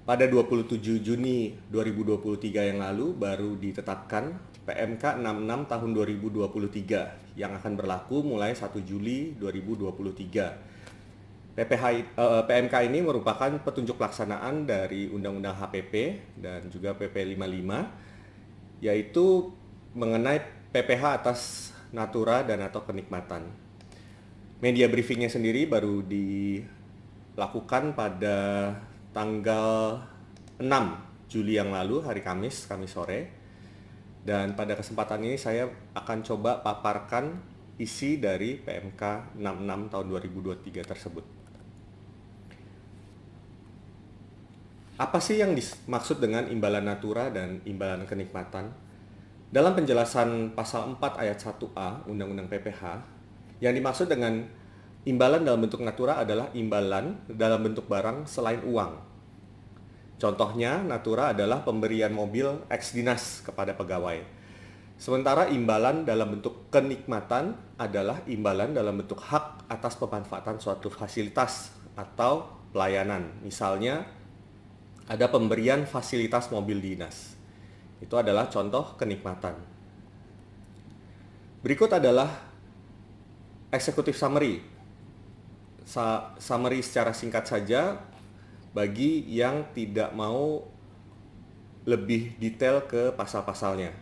Pada 27 Juni 2023 yang lalu baru ditetapkan PMK 66 tahun 2023 yang akan berlaku mulai 1 Juli 2023. PMK ini merupakan petunjuk pelaksanaan dari Undang-Undang HPP dan juga PP 55, yaitu mengenai PPh atas natura dan atau kenikmatan. Media briefingnya sendiri baru dilakukan pada tanggal 6 Juli yang lalu, hari Kamis sore. Dan pada kesempatan ini saya akan coba paparkan isi dari PMK 66 tahun 2023 tersebut. Apa sih yang dimaksud dengan imbalan natura dan imbalan kenikmatan? Dalam penjelasan pasal 4 ayat 1A Undang-Undang PPh, yang dimaksud dengan imbalan dalam bentuk natura adalah imbalan dalam bentuk barang selain uang. Contohnya, natura adalah pemberian mobil eks dinas kepada pegawai. Sementara imbalan dalam bentuk kenikmatan adalah imbalan dalam bentuk hak atas pemanfaatan suatu fasilitas atau pelayanan. Misalnya, ada pemberian fasilitas mobil dinas. Itu adalah contoh kenikmatan. Berikut adalah executive summary. Summary secara singkat saja bagi yang tidak mau lebih detail ke pasal-pasalnya.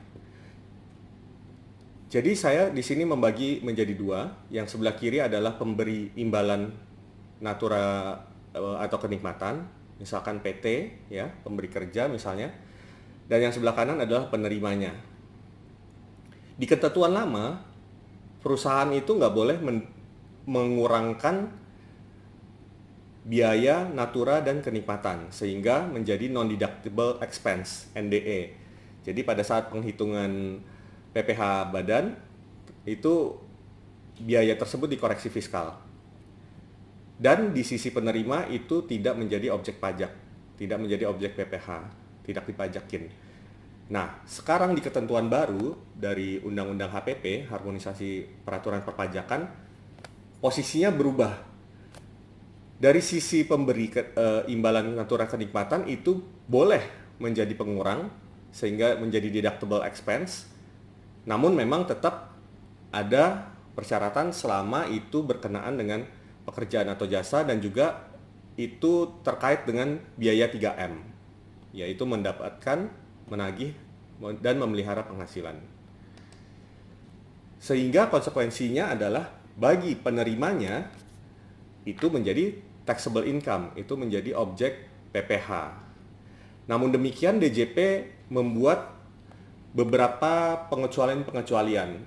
Jadi saya di sini membagi menjadi dua. Yang sebelah kiri adalah pemberi imbalan natura atau kenikmatan, misalkan PT, ya, pemberi kerja misalnya, dan yang sebelah kanan adalah penerimanya. Di ketentuan lama, perusahaan itu nggak boleh mengurangkan biaya natura dan kenikmatan sehingga menjadi non-deductible expense (NDE). Jadi pada saat penghitungan PPh badan itu biaya tersebut dikoreksi fiskal. Dan di sisi penerima itu tidak menjadi objek pajak, tidak menjadi objek PPh, tidak dipajakin. Nah, sekarang di ketentuan baru dari Undang-Undang HPP, Harmonisasi Peraturan Perpajakan, posisinya berubah. Dari sisi pemberi imbalan natura kenikmatan itu boleh menjadi pengurang sehingga menjadi deductible expense. Namun memang tetap ada persyaratan selama itu berkenaan dengan pekerjaan atau jasa dan juga itu terkait dengan biaya 3M, yaitu mendapatkan, menagih, dan memelihara penghasilan. Sehingga konsekuensinya adalah bagi penerimanya itu menjadi taxable income, itu menjadi objek PPh. Namun demikian DJP membuat beberapa pengecualian-pengecualian.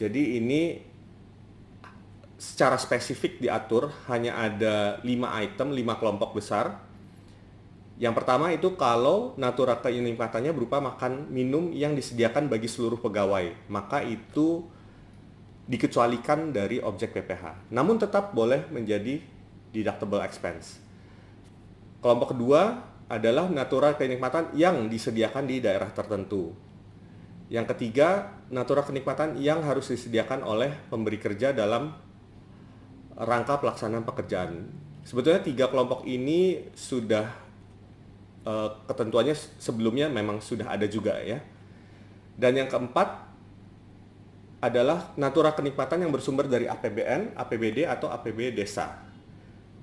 Jadi ini secara spesifik diatur, hanya ada 5 item, 5 kelompok besar. Yang pertama itu kalau natura kenikmatannya berupa makan minum yang disediakan bagi seluruh pegawai, maka itu dikecualikan dari objek PPh. Namun tetap boleh menjadi deductible expense. Kelompok kedua adalah natura kenikmatan yang disediakan di daerah tertentu. Yang ketiga, natura kenikmatan yang harus disediakan oleh pemberi kerja dalam rangka pelaksanaan pekerjaan. Sebetulnya 3 kelompok ini sudah ketentuannya sebelumnya memang sudah ada juga ya. Dan yang keempat adalah natura kenikmatan yang bersumber dari APBN, APBD atau APB desa.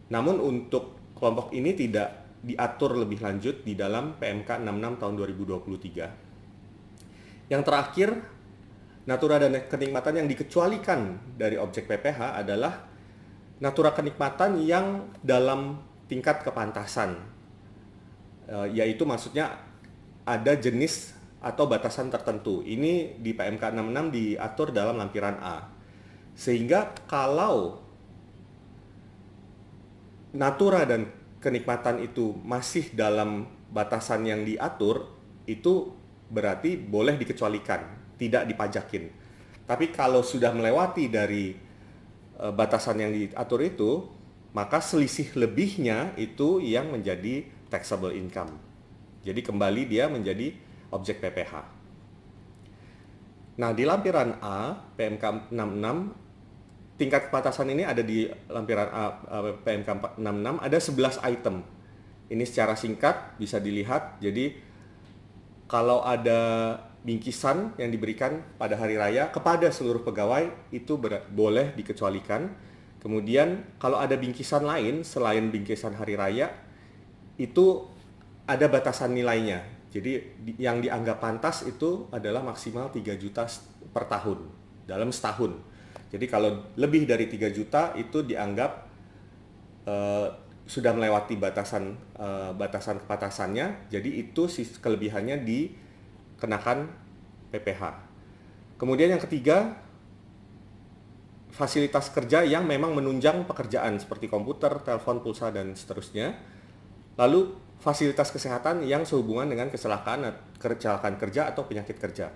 Namun untuk kelompok ini tidak diatur lebih lanjut di dalam PMK 66 tahun 2023. Yang terakhir, natura dan kenikmatan yang dikecualikan dari objek PPh adalah natura kenikmatan yang dalam tingkat kepantasan, yaitu maksudnya ada jenis atau batasan tertentu. Ini di PMK 66 diatur dalam lampiran A. Sehingga kalau natura dan kenikmatan itu masih dalam batasan yang diatur, itu berarti boleh dikecualikan, tidak dipajakin. Tapi kalau sudah melewati dari batasan yang diatur itu, maka selisih lebihnya itu yang menjadi taxable income. Jadi kembali dia menjadi objek PPh. Nah, di lampiran A PMK 66, tingkat kepatasan ini ada di lampiran A PMK 66 ada 11 item Ini secara singkat bisa dilihat. Jadi kalau ada bingkisan yang diberikan pada hari raya kepada seluruh pegawai itu boleh dikecualikan. Kemudian kalau ada bingkisan lain selain bingkisan hari raya itu ada batasan nilainya. Jadi yang dianggap pantas itu adalah maksimal 3 juta per tahun dalam setahun. Jadi kalau lebih dari 3 juta itu dianggap sudah melewati batasan kepatasannya, jadi itu kelebihannya dikenakan PPh. Kemudian yang ketiga, fasilitas kerja yang memang menunjang pekerjaan seperti komputer, telepon, pulsa, dan seterusnya. Lalu fasilitas kesehatan yang sehubungan dengan kecelakaan kerja atau penyakit kerja.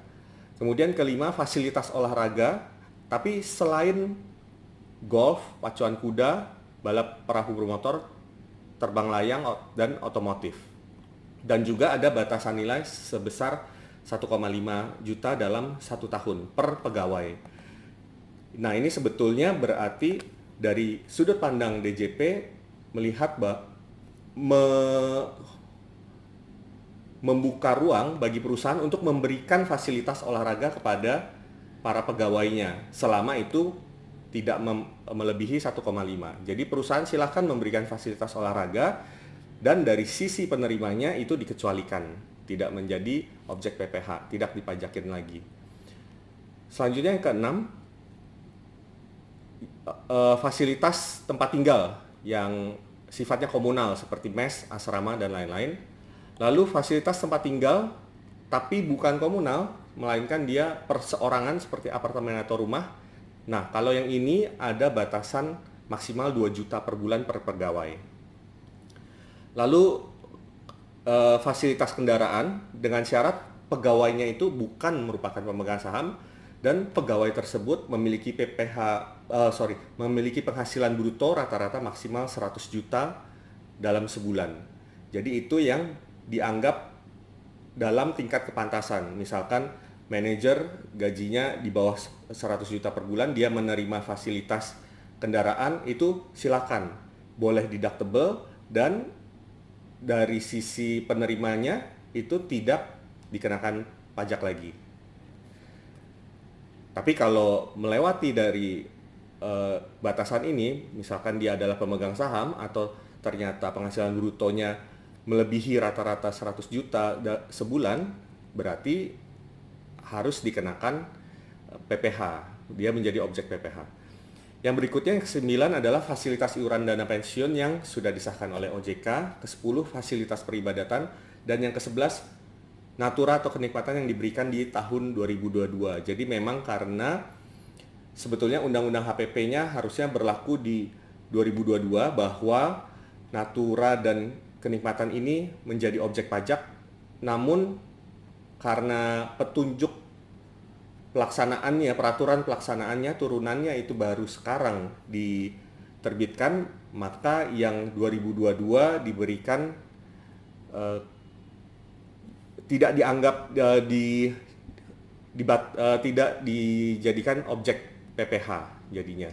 Kemudian kelima, fasilitas olahraga, tapi selain golf, pacuan kuda, balap perahu bermotor, terbang layang, dan otomotif. Dan juga ada batasan nilai sebesar 1,5 juta dalam 1 tahun per pegawai. Nah, ini sebetulnya berarti dari sudut pandang DJP melihat membuka ruang bagi perusahaan untuk memberikan fasilitas olahraga kepada para pegawainya selama itu tidak melebihi 1,5. Jadi perusahaan silakan memberikan fasilitas olahraga dan dari sisi penerimanya itu dikecualikan, tidak menjadi objek PPh, tidak dipajakin lagi. Selanjutnya yang keenam, fasilitas tempat tinggal yang sifatnya komunal seperti mes, asrama, dan lain-lain. Lalu fasilitas tempat tinggal tapi bukan komunal, melainkan dia perseorangan seperti apartemen atau rumah. Nah, kalau yang ini ada batasan maksimal 2 juta per bulan per pegawai. Lalu fasilitas kendaraan dengan syarat pegawainya itu bukan merupakan pemegang saham dan pegawai tersebut memiliki memiliki penghasilan bruto rata-rata maksimal 100 juta dalam sebulan. Jadi itu yang dianggap dalam tingkat kepantasan. Misalkan manajer gajinya di bawah 100 juta per bulan, dia menerima fasilitas kendaraan, itu silakan, boleh deductible, dan dari sisi penerimanya itu tidak dikenakan pajak lagi. Tapi kalau melewati dari batasan ini, misalkan dia adalah pemegang saham atau ternyata penghasilan brutonya melebihi rata-rata 100 juta sebulan, berarti harus dikenakan PPh. Dia menjadi objek PPh. Yang berikutnya yang ke-9 adalah fasilitas iuran dana pensiun yang sudah disahkan oleh OJK, ke-10 fasilitas peribadatan, dan yang ke-11 natura atau kenikmatan yang diberikan di tahun 2022. Jadi memang karena sebetulnya undang-undang HPP-nya harusnya berlaku di 2022 bahwa natura dan kenikmatan ini menjadi objek pajak, namun karena petunjuk pelaksanaannya, peraturan pelaksanaannya, turunannya itu baru sekarang diterbitkan, maka yang 2022 diberikan tidak dianggap tidak dijadikan objek PPh jadinya.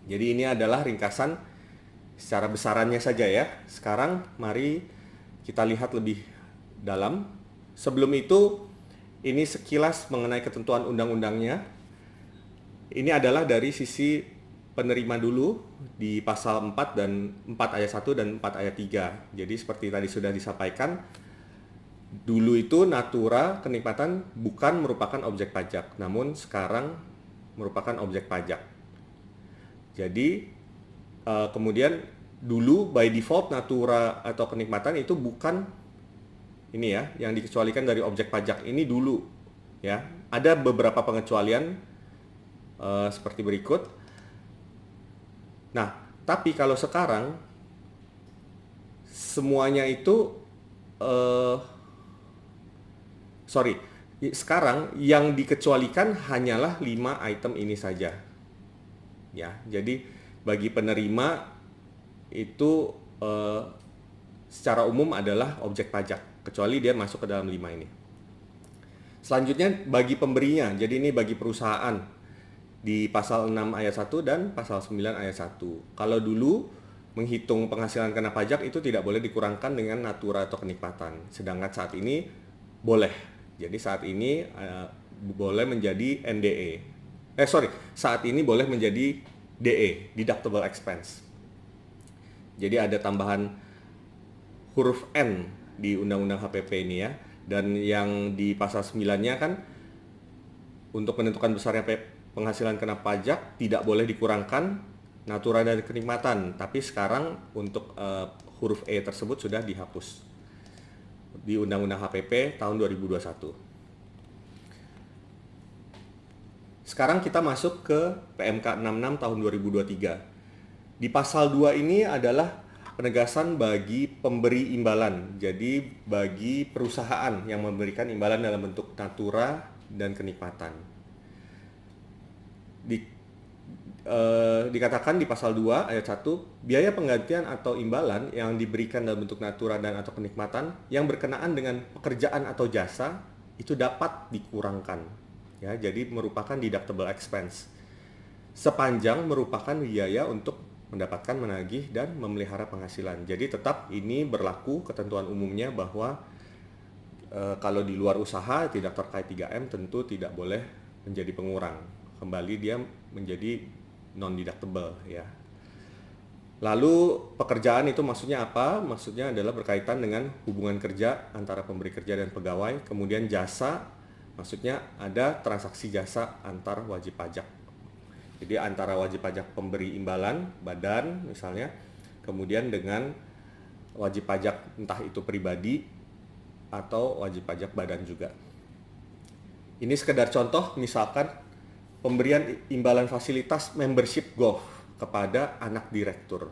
Jadi ini adalah ringkasan secara besarannya saja ya. Sekarang mari kita lihat lebih dalam. Sebelum itu, ini sekilas mengenai ketentuan undang-undangnya. Ini adalah dari sisi penerima dulu di pasal 4 dan 4 ayat 1 dan 4 ayat 3. Jadi seperti tadi sudah disampaikan, dulu itu natura kenikmatan bukan merupakan objek pajak, namun sekarang merupakan objek pajak. Jadi kemudian dulu by default natura atau kenikmatan itu bukan ini ya, yang dikecualikan dari objek pajak ini dulu ya. Ada beberapa pengecualian seperti berikut. Nah, tapi kalau sekarang semuanya itu sekarang yang dikecualikan hanyalah 5 item ini saja. Ya, jadi bagi penerima itu secara umum adalah objek pajak, kecuali dia masuk ke dalam 5 ini. Selanjutnya bagi pemberinya, jadi ini bagi perusahaan di pasal 6 ayat 1 dan pasal 9 ayat 1. Kalau dulu menghitung penghasilan kena pajak itu tidak boleh dikurangkan dengan natura atau kenikmatan. Sedangkan saat ini boleh. Jadi saat ini boleh menjadi NDE. Saat ini boleh menjadi DE, deductible expense. Jadi ada tambahan huruf N di Undang-Undang HPP ini ya. Dan yang di pasal 9-nya kan untuk menentukan besarnya penghasilan kena pajak tidak boleh dikurangkan natura dan kenikmatan, tapi sekarang untuk huruf E tersebut sudah dihapus di Undang-Undang HPP tahun 2021. Sekarang kita masuk ke PMK 66 tahun 2023. Di pasal 2 ini adalah penegasan bagi pemberi imbalan. Jadi bagi perusahaan yang memberikan imbalan dalam bentuk natura dan kenikmatan. Dikatakan di pasal 2 ayat 1, biaya penggantian atau imbalan yang diberikan dalam bentuk natura dan atau kenikmatan yang berkenaan dengan pekerjaan atau jasa itu dapat dikurangkan. Ya, jadi merupakan deductible expense. Sepanjang merupakan biaya untuk mendapatkan, menagih dan memelihara penghasilan. Jadi tetap ini berlaku ketentuan umumnya bahwa kalau di luar usaha tidak terkait 3M tentu tidak boleh menjadi pengurang. Kembali dia menjadi non-deductible ya. Lalu pekerjaan itu maksudnya apa? Maksudnya adalah berkaitan dengan hubungan kerja antara pemberi kerja dan pegawai. Kemudian jasa, maksudnya ada transaksi jasa antar wajib pajak. Jadi antara wajib pajak pemberi imbalan, badan misalnya, kemudian dengan wajib pajak entah itu pribadi atau wajib pajak badan juga. Ini sekedar contoh, misalkan pemberian imbalan fasilitas membership golf kepada anak direktur.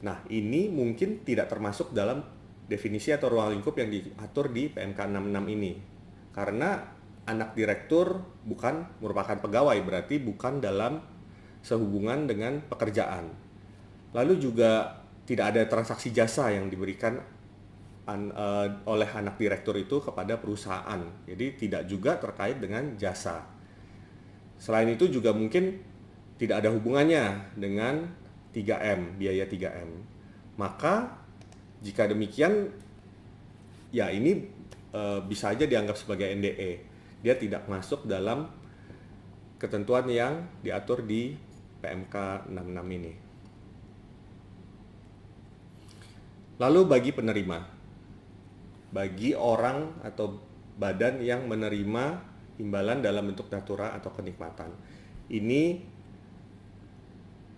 Nah, ini mungkin tidak termasuk dalam definisi atau ruang lingkup yang diatur di PMK 66 ini. Karena anak direktur bukan merupakan pegawai, berarti bukan dalam sehubungan dengan pekerjaan. Lalu juga tidak ada transaksi jasa yang diberikan oleh anak direktur itu kepada perusahaan. Jadi tidak juga terkait dengan jasa. Selain itu juga mungkin tidak ada hubungannya dengan 3M, biaya 3M. Maka jika demikian, ya ini bisa aja dianggap sebagai NDE. Dia tidak masuk dalam ketentuan yang diatur di PMK 66 ini. Lalu bagi penerima, bagi orang atau badan yang menerima imbalan dalam bentuk natura atau kenikmatan. Ini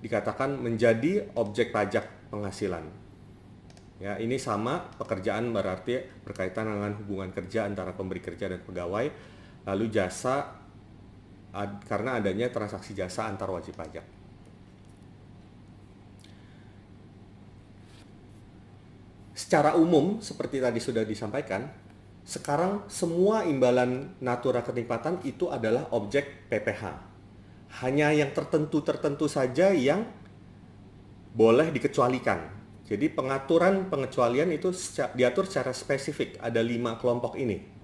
dikatakan menjadi objek pajak penghasilan. Ya, ini sama pekerjaan berarti berkaitan dengan hubungan kerja antara pemberi kerja dan pegawai. Lalu jasa karena adanya transaksi jasa antar wajib pajak. Secara umum seperti tadi sudah disampaikan, sekarang semua imbalan natura kenikmatan itu adalah objek PPh. Hanya yang tertentu saja yang boleh dikecualikan. Jadi pengaturan pengecualian itu diatur secara spesifik. Ada 5 kelompok ini.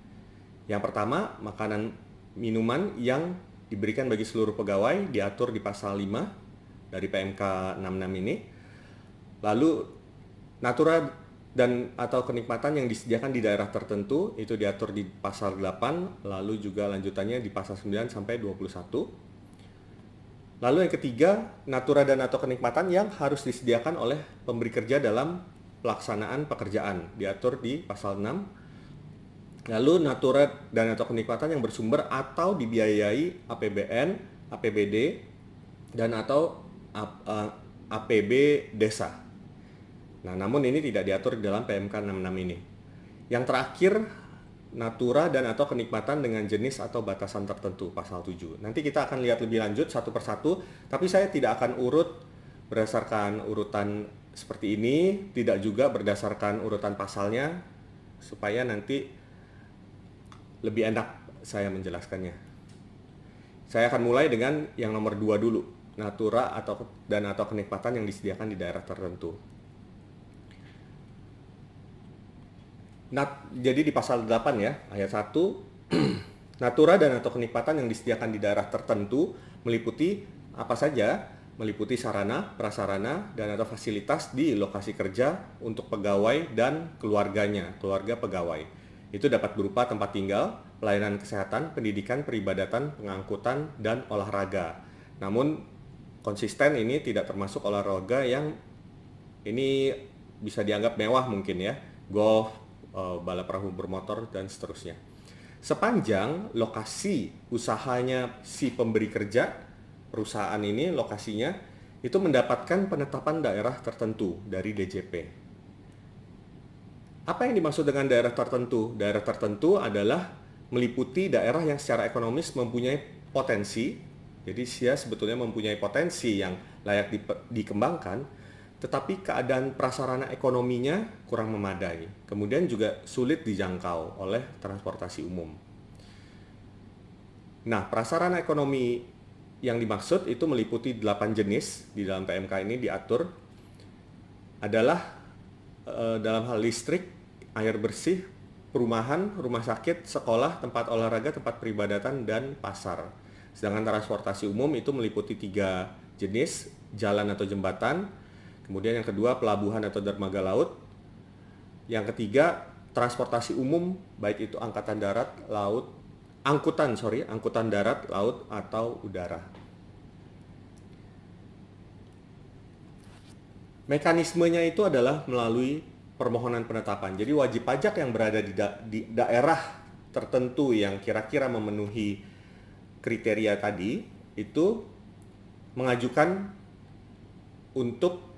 Yang pertama, makanan minuman yang diberikan bagi seluruh pegawai diatur di pasal 5 dari PMK 66 ini. Lalu natura dan atau kenikmatan yang disediakan di daerah tertentu itu diatur di pasal 8, lalu juga lanjutannya di pasal 9 sampai 21. Lalu yang ketiga, natura dan atau kenikmatan yang harus disediakan oleh pemberi kerja dalam pelaksanaan pekerjaan diatur di pasal 6. Lalu natura dan atau kenikmatan yang bersumber atau dibiayai APBN, APBD dan atau APB desa. Nah, namun ini tidak diatur di dalam PMK 66 ini. Yang terakhir, natura dan atau kenikmatan dengan jenis atau batasan tertentu, pasal 7. Nanti kita akan lihat lebih lanjut satu persatu, tapi saya tidak akan urut berdasarkan urutan seperti ini, tidak juga berdasarkan urutan pasalnya, supaya nanti lebih enak saya menjelaskannya. Saya akan mulai dengan yang nomor 2 dulu, natura dan atau kenikmatan yang disediakan di daerah tertentu. Jadi di pasal 8 ya, ayat 1, natura dan atau kenikmatan yang disediakan di daerah tertentu meliputi apa saja? meliputi sarana, prasarana, dan atau fasilitas di lokasi kerja untuk pegawai dan keluarganya, keluarga pegawai. Itu dapat berupa tempat tinggal, pelayanan kesehatan, pendidikan, peribadatan, pengangkutan, dan olahraga. Namun konsisten ini tidak termasuk olahraga yang ini bisa dianggap mewah mungkin ya, golf, balap perahu bermotor, dan seterusnya. Sepanjang lokasi usahanya si pemberi kerja, perusahaan ini lokasinya itu mendapatkan penetapan daerah tertentu dari DJP. Apa yang dimaksud dengan daerah tertentu? Daerah tertentu adalah meliputi daerah yang secara ekonomis mempunyai potensi, jadi dia sebetulnya mempunyai potensi yang layak dikembangkan, tetapi keadaan prasarana ekonominya kurang memadai. Kemudian juga sulit dijangkau oleh transportasi umum. Nah, prasarana ekonomi yang dimaksud itu meliputi 8 jenis di dalam PMK ini diatur adalah dalam hal listrik, air bersih, perumahan, rumah sakit, sekolah, tempat olahraga, tempat peribadatan, dan pasar. Sedangkan transportasi umum itu meliputi 3 jenis, jalan atau jembatan. Kemudian yang kedua, pelabuhan atau dermaga laut. Yang ketiga, transportasi umum, baik itu angkutan darat, laut, atau udara. Mekanismenya itu adalah melalui permohonan penetapan. Jadi wajib pajak yang berada di daerah tertentu yang kira-kira memenuhi kriteria tadi, itu mengajukan untuk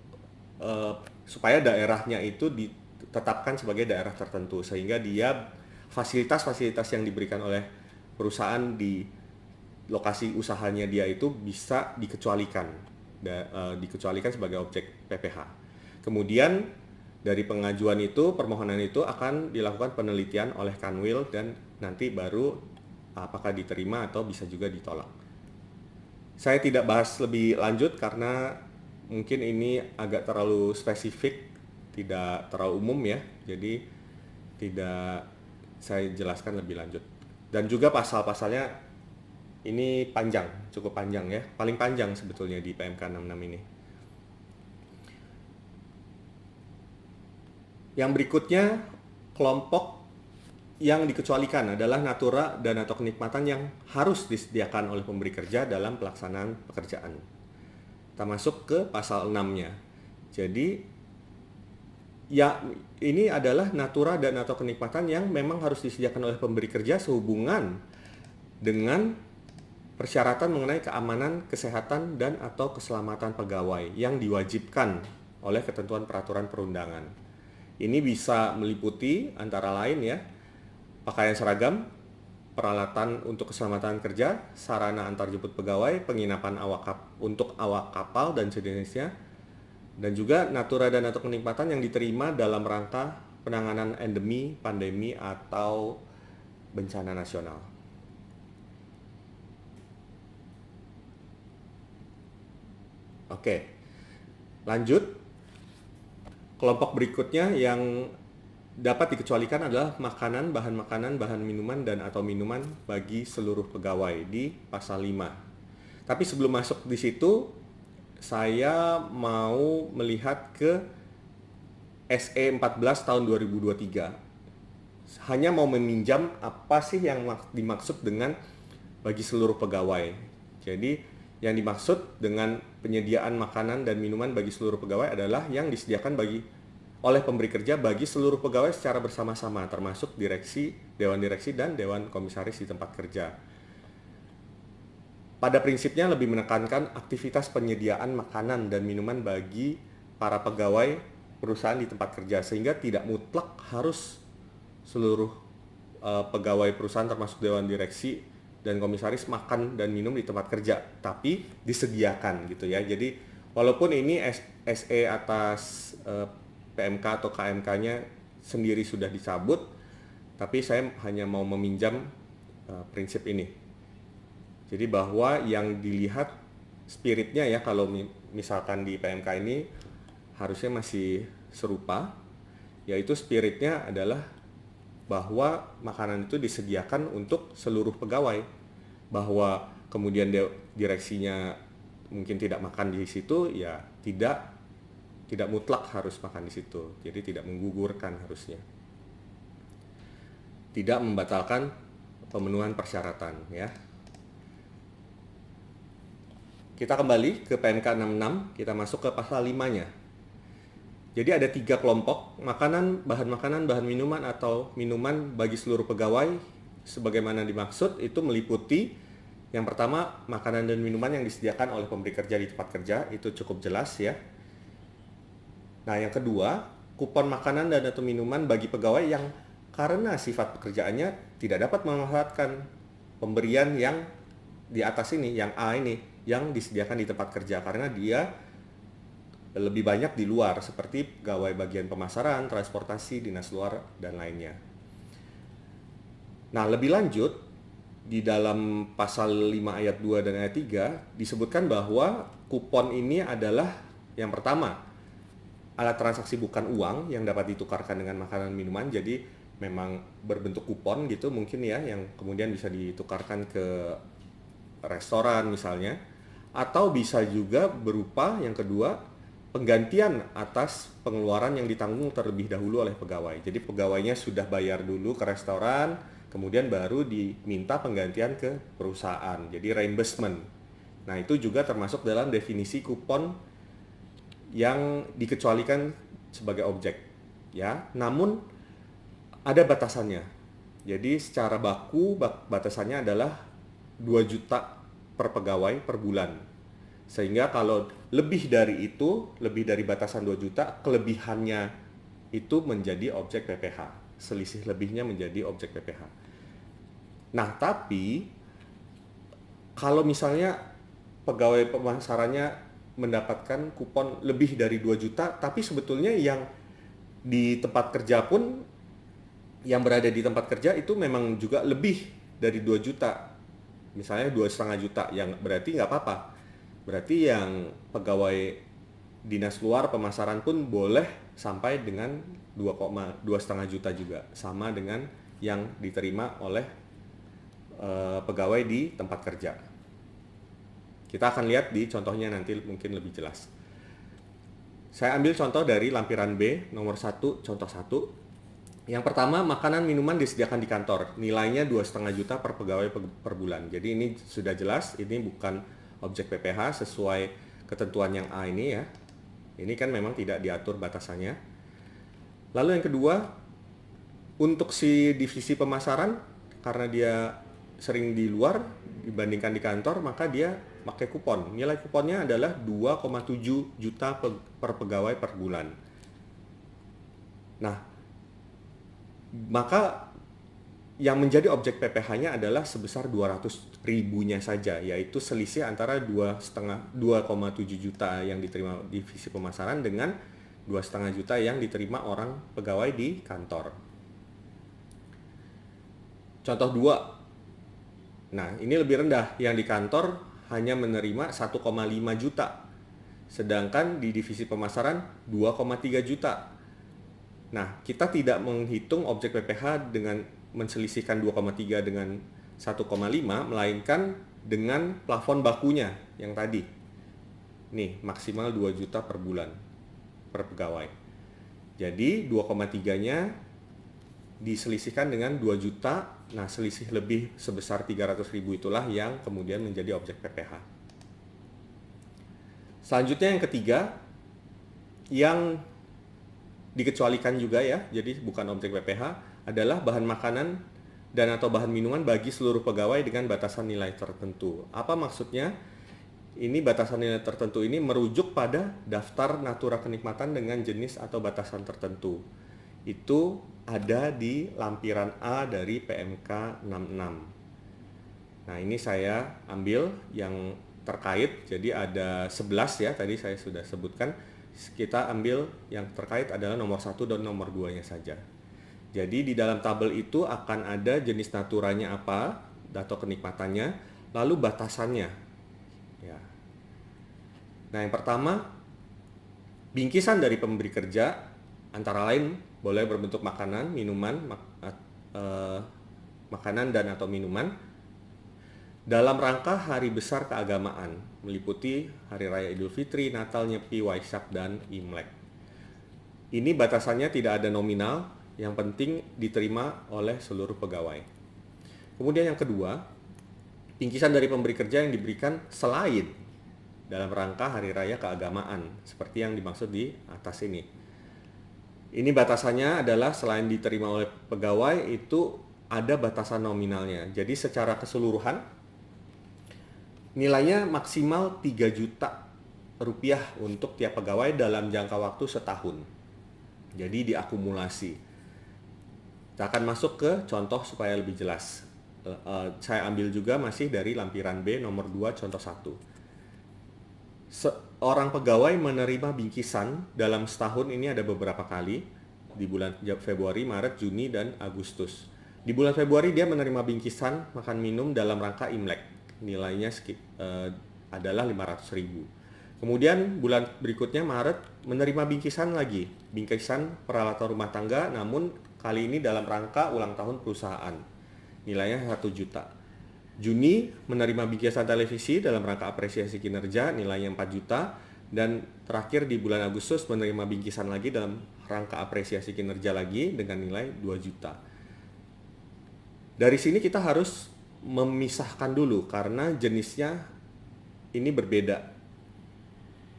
supaya daerahnya itu ditetapkan sebagai daerah tertentu, sehingga dia fasilitas-fasilitas yang diberikan oleh perusahaan di lokasi usahanya dia itu bisa dikecualikan sebagai objek PPh. Kemudian dari pengajuan itu, permohonan itu akan dilakukan penelitian oleh Kanwil dan nanti baru apakah diterima atau bisa juga ditolak. Saya tidak bahas lebih lanjut karena mungkin ini agak terlalu spesifik, tidak terlalu umum ya, jadi tidak saya jelaskan lebih lanjut. Dan juga pasal-pasalnya ini cukup panjang ya, paling panjang sebetulnya di PMK 66 ini. Yang berikutnya, kelompok yang dikecualikan adalah natura dan atau kenikmatan yang harus disediakan oleh pemberi kerja dalam pelaksanaan pekerjaan. Kita masuk ke pasal 6-nya. Jadi ya ini adalah natura dan atau kenikmatan yang memang harus disediakan oleh pemberi kerja sehubungan dengan persyaratan mengenai keamanan, kesehatan, dan atau keselamatan pegawai yang diwajibkan oleh ketentuan peraturan perundangan. Ini bisa meliputi antara lain ya, pakaian seragam, peralatan untuk keselamatan kerja, sarana antarjemput pegawai, penginapan untuk awak kapal dan sejenisnya, dan juga natura dan atau kenikmatan yang diterima dalam rangka penanganan endemi, pandemi, atau bencana nasional. Oke, lanjut. Kelompok berikutnya yang dapat dikecualikan adalah makanan, bahan minuman, dan atau minuman bagi seluruh pegawai di pasal 5. Tapi sebelum masuk di situ, saya mau melihat ke SE 14 tahun 2023. Hanya mau meminjam apa sih yang dimaksud dengan bagi seluruh pegawai. Jadi yang dimaksud dengan penyediaan makanan dan minuman bagi seluruh pegawai adalah yang disediakan oleh pemberi kerja bagi seluruh pegawai secara bersama-sama, termasuk direksi, dewan direksi, dan dewan komisaris di tempat kerja. Pada prinsipnya lebih menekankan aktivitas penyediaan makanan dan minuman bagi para pegawai perusahaan di tempat kerja, sehingga tidak mutlak harus seluruh pegawai perusahaan termasuk dewan direksi dan komisaris makan dan minum di tempat kerja, tapi disediakan gitu ya. Jadi walaupun ini SE atas PMK atau KMK-nya sendiri sudah dicabut, tapi saya hanya mau meminjam prinsip ini. Jadi bahwa yang dilihat spiritnya ya, kalau misalkan di PMK ini harusnya masih serupa, yaitu spiritnya adalah bahwa makanan itu disediakan untuk seluruh pegawai, bahwa kemudian direksinya mungkin tidak makan di situ, ya tidak mutlak harus makan di situ. Jadi tidak menggugurkan harusnya. Tidak membatalkan pemenuhan persyaratan ya. Kita kembali ke PMK 66, kita masuk ke pasal 5-nya. Jadi ada 3 kelompok bahan makanan, bahan minuman atau minuman bagi seluruh pegawai sebagaimana dimaksud. Itu meliputi yang pertama, makanan dan minuman yang disediakan oleh pemberi kerja di tempat kerja, itu cukup jelas ya. Nah, yang kedua, kupon makanan dan atau minuman bagi pegawai yang karena sifat pekerjaannya tidak dapat memanfaatkan pemberian yang di atas ini, yang A ini, yang disediakan di tempat kerja karena dia lebih banyak di luar seperti pegawai bagian pemasaran, transportasi, dinas luar, dan lainnya. Nah, lebih lanjut, di dalam pasal 5 ayat 2 dan ayat 3 disebutkan bahwa kupon ini adalah yang pertama, alat transaksi bukan uang yang dapat ditukarkan dengan makanan minuman, jadi memang berbentuk kupon gitu mungkin ya, yang kemudian bisa ditukarkan ke restoran misalnya, atau bisa juga berupa yang kedua, penggantian atas pengeluaran yang ditanggung terlebih dahulu oleh pegawai. Jadi pegawainya sudah bayar dulu ke restoran, kemudian baru diminta penggantian ke perusahaan. Jadi reimbursement. Nah, itu juga termasuk dalam definisi kupon yang dikecualikan sebagai objek, ya. Namun ada batasannya. Jadi secara baku batasannya adalah 2 juta per pegawai per bulan. Sehingga kalau lebih dari itu, lebih dari batasan 2 juta, kelebihannya itu menjadi objek PPh. Selisih lebihnya menjadi objek PPh. Nah, tapi kalau misalnya pegawai pemasarannya mendapatkan kupon lebih dari 2 juta, tapi sebetulnya yang di tempat kerja pun, yang berada di tempat kerja itu memang juga lebih dari 2 juta. Misalnya 2,5 juta, yang berarti nggak apa-apa. Berarti yang pegawai dinas luar pemasaran pun boleh sampai dengan 2,5 juta juga, sama dengan yang diterima oleh pegawai di tempat kerja. Kita akan lihat di contohnya nanti mungkin lebih jelas. Saya ambil contoh dari lampiran B nomor 1, contoh 1. Yang pertama, makanan minuman disediakan di kantor, nilainya 2,5 juta per pegawai per bulan. Jadi ini sudah jelas, ini bukan objek PPh sesuai ketentuan yang A ini ya. Ini kan memang tidak diatur batasannya. Lalu yang kedua, untuk si divisi pemasaran, karena dia sering di luar dibandingkan di kantor, maka dia pakai kupon. Nilai kuponnya adalah 2,7 juta per pegawai per bulan. Nah, maka yang menjadi objek PPh-nya adalah sebesar 200 ribunya saja, yaitu selisih antara 2,7 juta yang diterima divisi pemasaran dengan 2,5 juta yang diterima orang pegawai di kantor. Contoh 2. Nah, ini lebih rendah. Yang di kantor hanya menerima 1,5 juta. Sedangkan di divisi pemasaran 2,3 juta. Nah, kita tidak menghitung objek PPh dengan menselisihkan 2,3 dengan 1,5, melainkan dengan plafon bakunya yang tadi. Nih, maksimal 2 juta per bulan per pegawai. Jadi 2,3-nya diselisihkan dengan 2 juta. Nah, selisih lebih sebesar 300 ribu itulah yang kemudian menjadi objek PPh. Selanjutnya yang ketiga, yang dikecualikan juga ya, jadi bukan objek PPh, adalah bahan makanan dan atau bahan minuman bagi seluruh pegawai dengan batasan nilai tertentu. Apa maksudnya? Ini batasan nilai tertentu ini merujuk pada daftar natura kenikmatan dengan jenis atau batasan tertentu. Itu ada di lampiran A dari PMK 66. Nah, ini saya ambil yang terkait, jadi ada 11 ya, tadi saya sudah sebutkan. Kita ambil yang terkait adalah nomor 1 dan nomor 2-nya saja. Jadi di dalam tabel itu akan ada jenis naturanya apa, atau kenikmatannya, lalu batasannya. Ya. Nah, yang pertama, bingkisan dari pemberi kerja antara lain boleh berbentuk makanan, minuman, makanan dan atau minuman. dalam rangka hari besar keagamaan, meliputi Hari Raya Idul Fitri, Natal, Nyepi, Waisak, dan Imlek. Ini batasannya tidak ada nominal, yang penting diterima oleh seluruh pegawai. Kemudian yang kedua, bingkisan dari pemberi kerja yang diberikan selain dalam rangka hari raya keagamaan, seperti yang dimaksud di atas ini. Ini batasannya adalah selain diterima oleh pegawai, itu ada batasan nominalnya. Jadi secara keseluruhan, nilainya maksimal 3 juta rupiah untuk tiap pegawai dalam jangka waktu setahun. Jadi diakumulasi. Kita akan masuk ke contoh supaya lebih jelas. Saya ambil juga masih dari lampiran B nomor 2 contoh 1. Seorang pegawai menerima bingkisan dalam setahun ini ada beberapa kali, di bulan Februari, Maret, Juni, dan Agustus. Di bulan Februari dia menerima bingkisan makan minum dalam rangka Imlek, nilainya adalah 500.000. Kemudian bulan berikutnya Maret menerima bingkisan lagi, bingkisan peralatan rumah tangga, namun kali ini dalam rangka ulang tahun perusahaan, nilainya 1 juta. Juni menerima bingkisan televisi dalam rangka apresiasi kinerja, nilainya 4 juta. Dan terakhir di bulan Agustus menerima bingkisan lagi dalam rangka apresiasi kinerja lagi dengan nilai 2 juta. Dari sini kita harus memisahkan dulu karena jenisnya ini berbeda.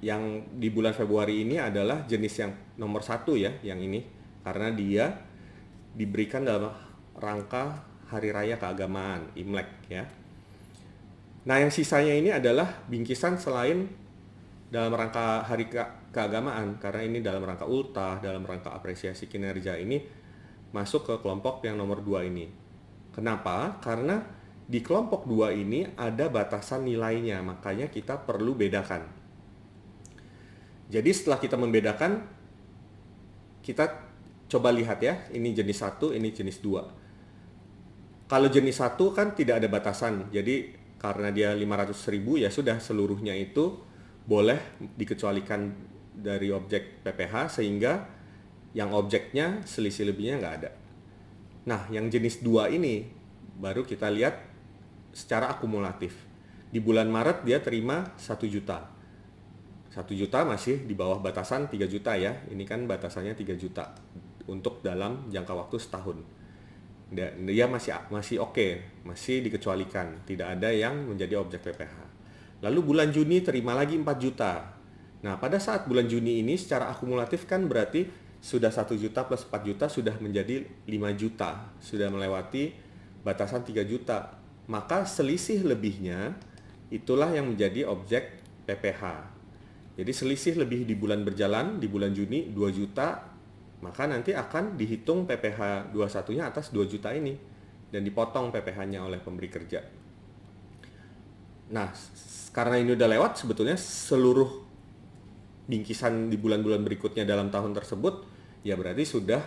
Yang di bulan Februari ini adalah jenis yang nomor 1 ya, yang ini. Karena dia diberikan dalam rangka hari raya keagamaan, Imlek ya. Nah, yang sisanya ini adalah bingkisan selain dalam rangka hari keagamaan, karena ini dalam rangka ultah, dalam rangka apresiasi kinerja, ini masuk ke kelompok yang nomor 2 ini. Kenapa? Karena di kelompok 2 ini ada batasan nilainya, makanya kita perlu bedakan. Jadi setelah kita membedakan, kita coba lihat ya, ini jenis 1, ini jenis 2. Kalau jenis 1 kan tidak ada batasan, jadi karena dia 500.000 ya sudah seluruhnya itu boleh dikecualikan dari objek PPh, sehingga yang objeknya selisih lebihnya nggak ada. Nah, yang jenis 2 ini baru kita lihat secara akumulatif. Di bulan Maret dia terima 1 juta. 1 juta masih di bawah batasan 3 juta ya. Ini kan batasannya 3 juta untuk dalam jangka waktu setahun. Dia masih oke, masih dikecualikan, tidak ada yang menjadi objek PPh. Lalu bulan Juni terima lagi 4 juta. Nah, pada saat bulan Juni ini secara akumulatif kan berarti sudah 1 juta plus 4 juta sudah menjadi 5 juta. Sudah melewati batasan 3 juta. Maka selisih lebihnya itulah yang menjadi objek PPh. Jadi selisih lebih di bulan berjalan, di bulan Juni 2 juta, maka nanti akan dihitung PPh 21-nya atas 2 juta ini dan dipotong PPh-nya oleh pemberi kerja. Nah, karena ini udah lewat, sebetulnya seluruh bingkisan di bulan-bulan berikutnya dalam tahun tersebut ya berarti sudah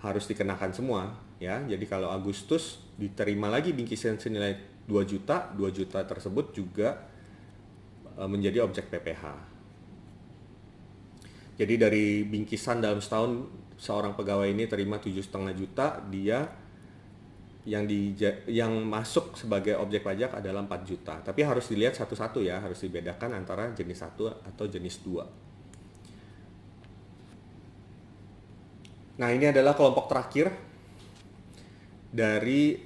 harus dikenakan semua ya. Jadi kalau Agustus diterima lagi bingkisan senilai 2 juta, 2 juta tersebut juga menjadi objek PPh. Jadi dari bingkisan dalam setahun seorang pegawai ini terima 7,5 juta, dia yang masuk sebagai objek pajak adalah 4 juta. Tapi harus dilihat satu-satu ya, harus dibedakan antara jenis 1 atau jenis 2. Nah, ini adalah kelompok terakhir dari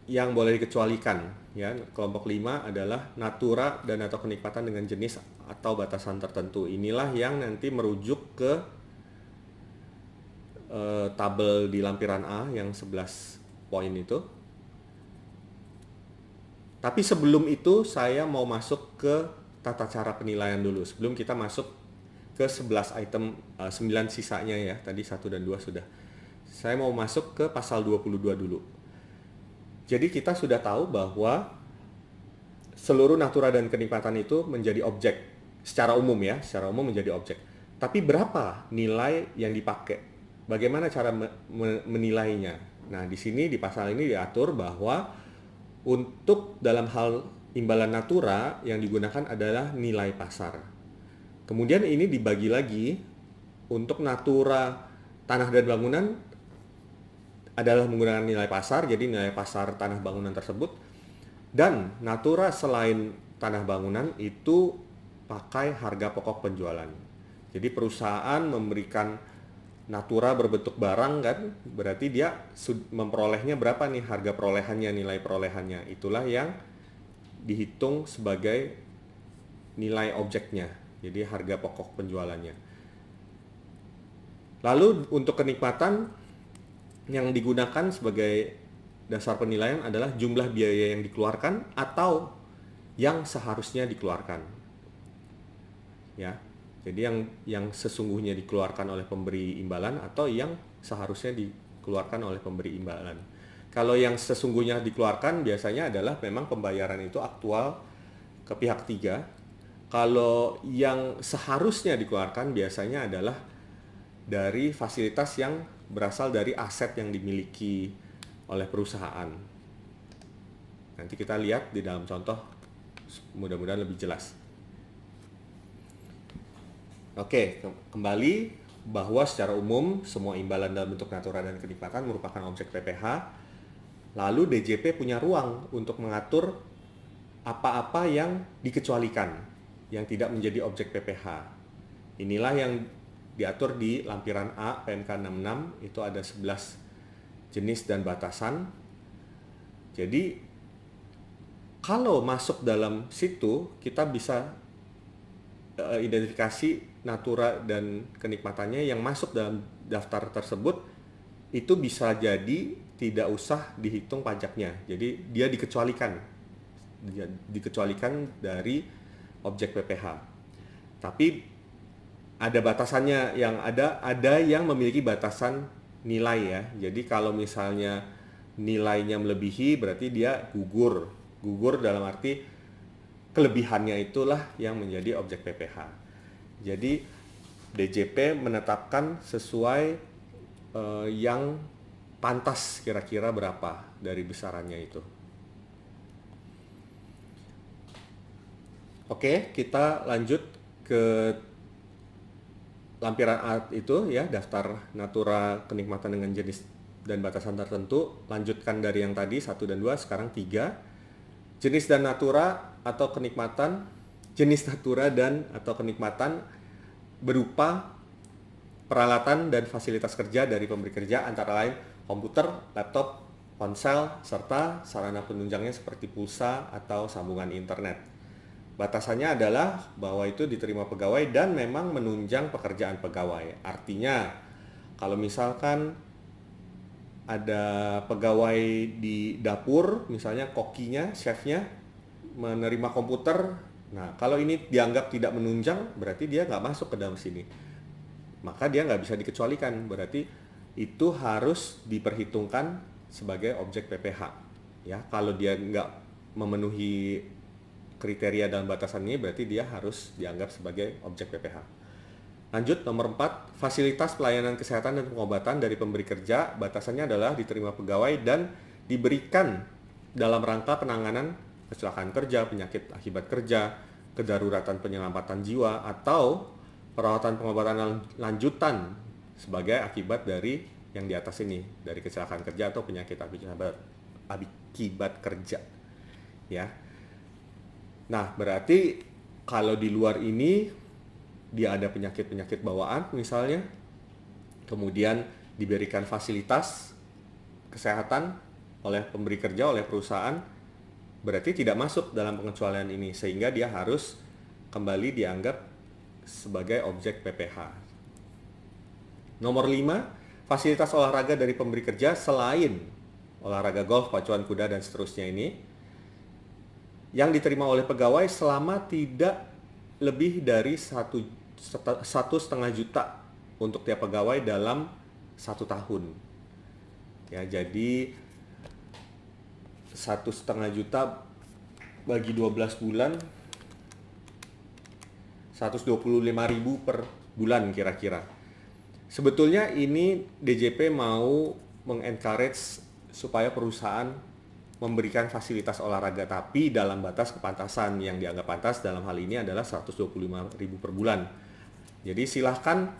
yang boleh dikecualikan ya. Kelompok 5 adalah natura dan atau kenikmatan dengan jenis atau batasan tertentu. Inilah yang nanti merujuk ke tabel di lampiran A yang 11 poin itu. Tapi sebelum itu saya mau masuk ke tata cara penilaian dulu. Sebelum kita masuk ke 11 item, 9 sisanya ya. Tadi 1 dan 2 sudah. Saya mau masuk ke pasal 22 dulu. Jadi kita sudah tahu bahwa seluruh natura dan kenikmatan itu menjadi objek. Secara umum ya, secara umum menjadi objek. Tapi berapa nilai yang dipakai? Bagaimana cara menilainya? Nah, di sini di pasal ini diatur bahwa untuk dalam hal imbalan natura yang digunakan adalah nilai pasar. Kemudian ini dibagi lagi untuk natura tanah dan bangunan adalah menggunakan nilai pasar, jadi nilai pasar tanah bangunan tersebut. Dan Natura selain tanah bangunan itu pakai harga pokok penjualan. Jadi perusahaan memberikan Natura berbentuk barang kan, berarti dia memperolehnya berapa nih harga perolehannya, nilai perolehannya. Itulah yang dihitung sebagai nilai objeknya. Jadi harga pokok penjualannya. Lalu untuk kenikmatan yang digunakan sebagai dasar penilaian adalah jumlah biaya yang dikeluarkan atau yang seharusnya dikeluarkan. Ya. Jadi yang sesungguhnya dikeluarkan oleh pemberi imbalan atau yang seharusnya dikeluarkan oleh pemberi imbalan. Kalau yang sesungguhnya dikeluarkan biasanya adalah memang pembayaran itu aktual ke pihak ketiga. Kalau yang seharusnya dikeluarkan biasanya adalah dari fasilitas yang berasal dari aset yang dimiliki oleh perusahaan. Nanti kita lihat di dalam contoh, mudah-mudahan lebih jelas. Oke, kembali bahwa secara umum semua imbalan dalam bentuk Natura dan kenikmatan merupakan objek PPh. Lalu DJP punya ruang untuk mengatur apa-apa yang dikecualikan, yang tidak menjadi objek PPh. Inilah yang diatur di lampiran A PMK 66, itu ada 11 jenis dan batasan. Jadi kalau masuk dalam situ kita bisa identifikasi Natura dan kenikmatannya yang masuk dalam daftar tersebut itu bisa jadi tidak usah dihitung pajaknya. Jadi dia dikecualikan dari objek PPh. Tapi ada batasannya, yang ada yang memiliki batasan nilai ya. Jadi kalau misalnya nilainya melebihi berarti dia gugur dalam arti kelebihannya itulah yang menjadi objek PPh. Jadi DJP menetapkan sesuai yang pantas kira-kira berapa dari besarannya itu. Oke, kita lanjut ke lampiran A itu ya, daftar Natura kenikmatan dengan jenis dan batasan tertentu. Lanjutkan dari yang tadi 1 dan 2, sekarang 3. Jenis dan Natura atau kenikmatan, jenis Natura dan atau kenikmatan berupa peralatan dan fasilitas kerja dari pemberi kerja, antara lain komputer, laptop, ponsel, serta sarana penunjangnya seperti pulsa atau sambungan internet. Batasannya adalah bahwa itu diterima pegawai dan memang menunjang pekerjaan pegawai. Artinya, kalau misalkan ada pegawai di dapur, misalnya kokinya, chefnya, menerima komputer, nah kalau ini dianggap tidak menunjang, berarti dia nggak masuk ke dalam sini. Maka dia nggak bisa dikecualikan, berarti itu harus diperhitungkan sebagai objek PPh. Ya, kalau dia nggak memenuhi kriteria dalam batasan ini, berarti dia harus dianggap sebagai objek PPh. Lanjut, nomor 4, fasilitas pelayanan kesehatan dan pengobatan dari pemberi kerja, batasannya adalah diterima pegawai dan diberikan dalam rangka penanganan kecelakaan kerja, penyakit akibat kerja, kedaruratan penyelamatan jiwa, atau perawatan pengobatan lanjutan sebagai akibat dari yang di atas ini, dari kecelakaan kerja atau penyakit akibat kerja. Ya. Nah, berarti kalau di luar ini dia ada penyakit-penyakit bawaan misalnya, kemudian diberikan fasilitas kesehatan oleh pemberi kerja, oleh perusahaan, berarti tidak masuk dalam pengecualian ini, sehingga dia harus kembali dianggap sebagai objek PPh. Nomor 5, fasilitas olahraga dari pemberi kerja selain olahraga golf, pacuan kuda, dan seterusnya ini, yang diterima oleh pegawai selama tidak lebih dari 1,5 juta untuk tiap pegawai dalam 1 tahun. Ya, jadi 1,5 juta bagi 12 bulan, 125.000 per bulan kira-kira. Sebetulnya ini DJP mau mengencourage supaya perusahaan memberikan fasilitas olahraga, tapi dalam batas kepantasan. Yang dianggap pantas dalam hal ini adalah 125.000 per bulan. Jadi silahkan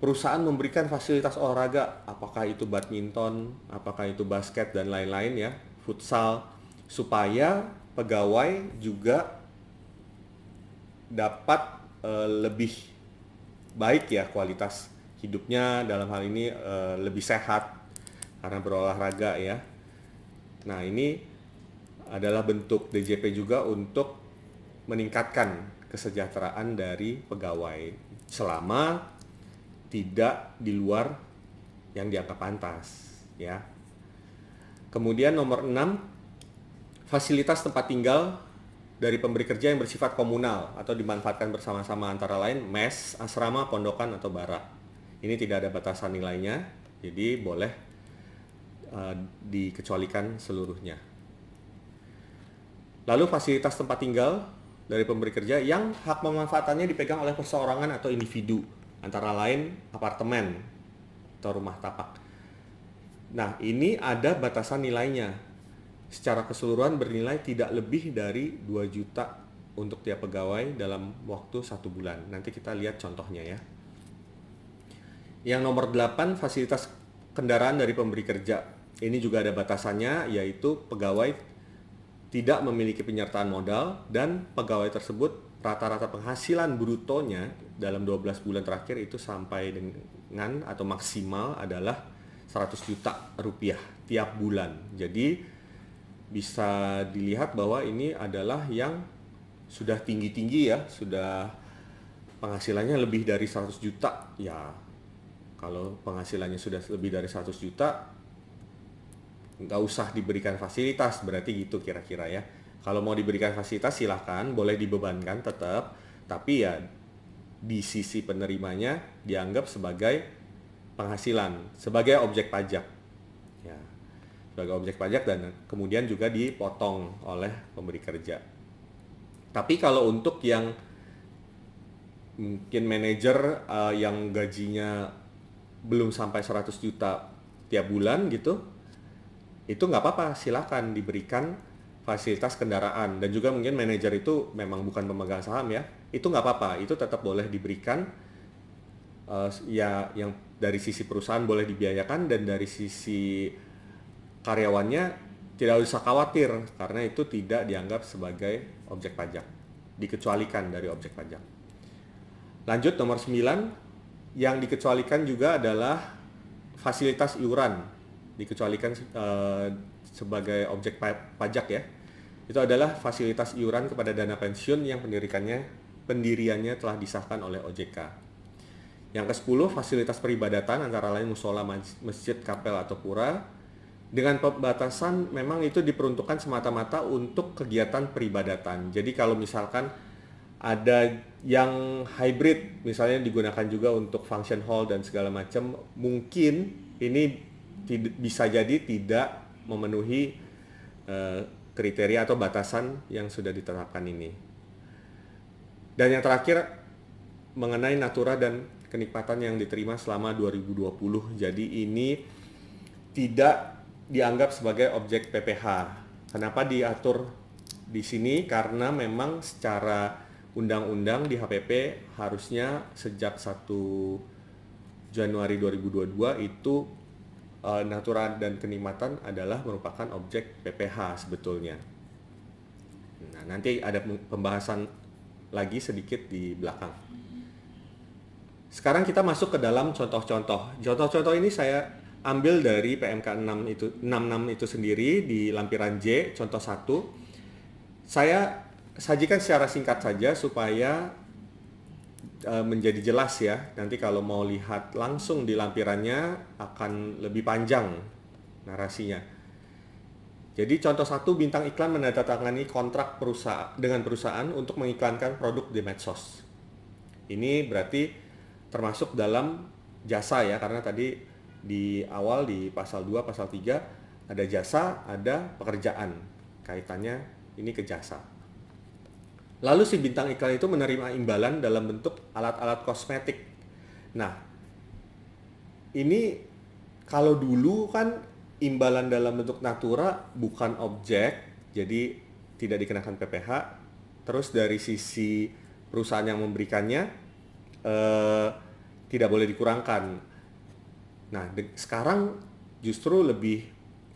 perusahaan memberikan fasilitas olahraga, apakah itu badminton, apakah itu basket dan lain-lain ya, futsal, supaya pegawai juga dapat lebih baik ya kualitas hidupnya, dalam hal ini lebih sehat karena berolahraga ya. Nah, ini adalah bentuk DJP juga untuk meningkatkan kesejahteraan dari pegawai selama tidak di luar yang dianggap pantas ya. Kemudian nomor 6, fasilitas tempat tinggal dari pemberi kerja yang bersifat komunal atau dimanfaatkan bersama-sama, antara lain mes, asrama, pondokan, atau barak. Ini tidak ada batasan nilainya, jadi boleh dikecualikan seluruhnya. Lalu fasilitas tempat tinggal dari pemberi kerja yang hak pemanfaatannya dipegang oleh perseorangan atau individu, antara lain apartemen atau rumah tapak. Nah, ini ada batasan nilainya. Secara keseluruhan bernilai tidak lebih dari 2 juta untuk tiap pegawai dalam waktu 1 bulan. Nanti kita lihat contohnya ya. Yang nomor 8, fasilitas kendaraan dari pemberi kerja. Ini juga ada batasannya, yaitu pegawai tidak memiliki penyertaan modal dan pegawai tersebut rata-rata penghasilan brutonya dalam 12 bulan terakhir itu sampai dengan atau maksimal adalah 100 juta rupiah tiap bulan. Jadi bisa dilihat bahwa ini adalah yang sudah tinggi-tinggi ya, sudah penghasilannya lebih dari 100 juta. Ya, kalau penghasilannya sudah lebih dari 100 juta, nggak usah diberikan fasilitas, berarti gitu kira-kira ya. Kalau mau diberikan fasilitas silahkan, boleh dibebankan tetap, tapi ya di sisi penerimanya dianggap sebagai penghasilan, sebagai objek pajak ya, sebagai objek pajak dan kemudian juga dipotong oleh pemberi kerja. Tapi kalau untuk yang mungkin manajer yang gajinya belum sampai 100 juta tiap bulan gitu, itu nggak apa-apa, silakan diberikan fasilitas kendaraan. Dan juga mungkin manajer itu memang bukan pemegang saham ya, itu nggak apa-apa, itu tetap boleh diberikan ya, yang dari sisi perusahaan boleh dibiayakan, dan dari sisi karyawannya tidak usah khawatir karena itu tidak dianggap sebagai objek pajak, dikecualikan dari objek pajak. Lanjut nomor 9, yang dikecualikan juga adalah fasilitas iuran, dikecualikan sebagai objek pajak ya. Itu adalah fasilitas iuran kepada dana pensiun yang pendiriannya telah disahkan oleh OJK. Yang ke-10, fasilitas peribadatan antara lain musola, masjid, kapel, atau pura. Dengan pembatasan memang itu diperuntukkan semata-mata untuk kegiatan peribadatan. Jadi kalau misalkan ada yang hybrid, misalnya digunakan juga untuk function hall dan segala macam, mungkin ini bisa jadi tidak memenuhi kriteria atau batasan yang sudah ditetapkan ini. Dan yang terakhir mengenai natura dan kenikmatan yang diterima selama 2020. Jadi ini tidak dianggap sebagai objek PPh. Kenapa diatur di sini? Karena memang secara undang-undang di HPP harusnya sejak 1 Januari 2022 itu natura dan kenikmatan adalah merupakan objek PPh sebetulnya. Nah, nanti ada pembahasan lagi sedikit di belakang. Sekarang kita masuk ke dalam contoh-contoh. Contoh-contoh ini saya ambil dari PMK 66 itu sendiri di lampiran J, contoh 1. Saya sajikan secara singkat saja supaya menjadi jelas ya. Nanti kalau mau lihat langsung di lampirannya akan lebih panjang narasinya. Jadi contoh 1, bintang iklan menandatangani kontrak dengan perusahaan untuk mengiklankan produk di medsos. Ini berarti termasuk dalam jasa ya, karena tadi di awal di pasal 2, pasal 3 ada jasa, ada pekerjaan. Kaitannya ini ke jasa. Lalu si bintang iklan itu menerima imbalan dalam bentuk alat-alat kosmetik. Nah, ini kalau dulu kan imbalan dalam bentuk natura bukan objek, jadi tidak dikenakan PPh. Terus dari sisi perusahaan yang memberikannya tidak boleh dikurangkan. Nah, sekarang justru lebih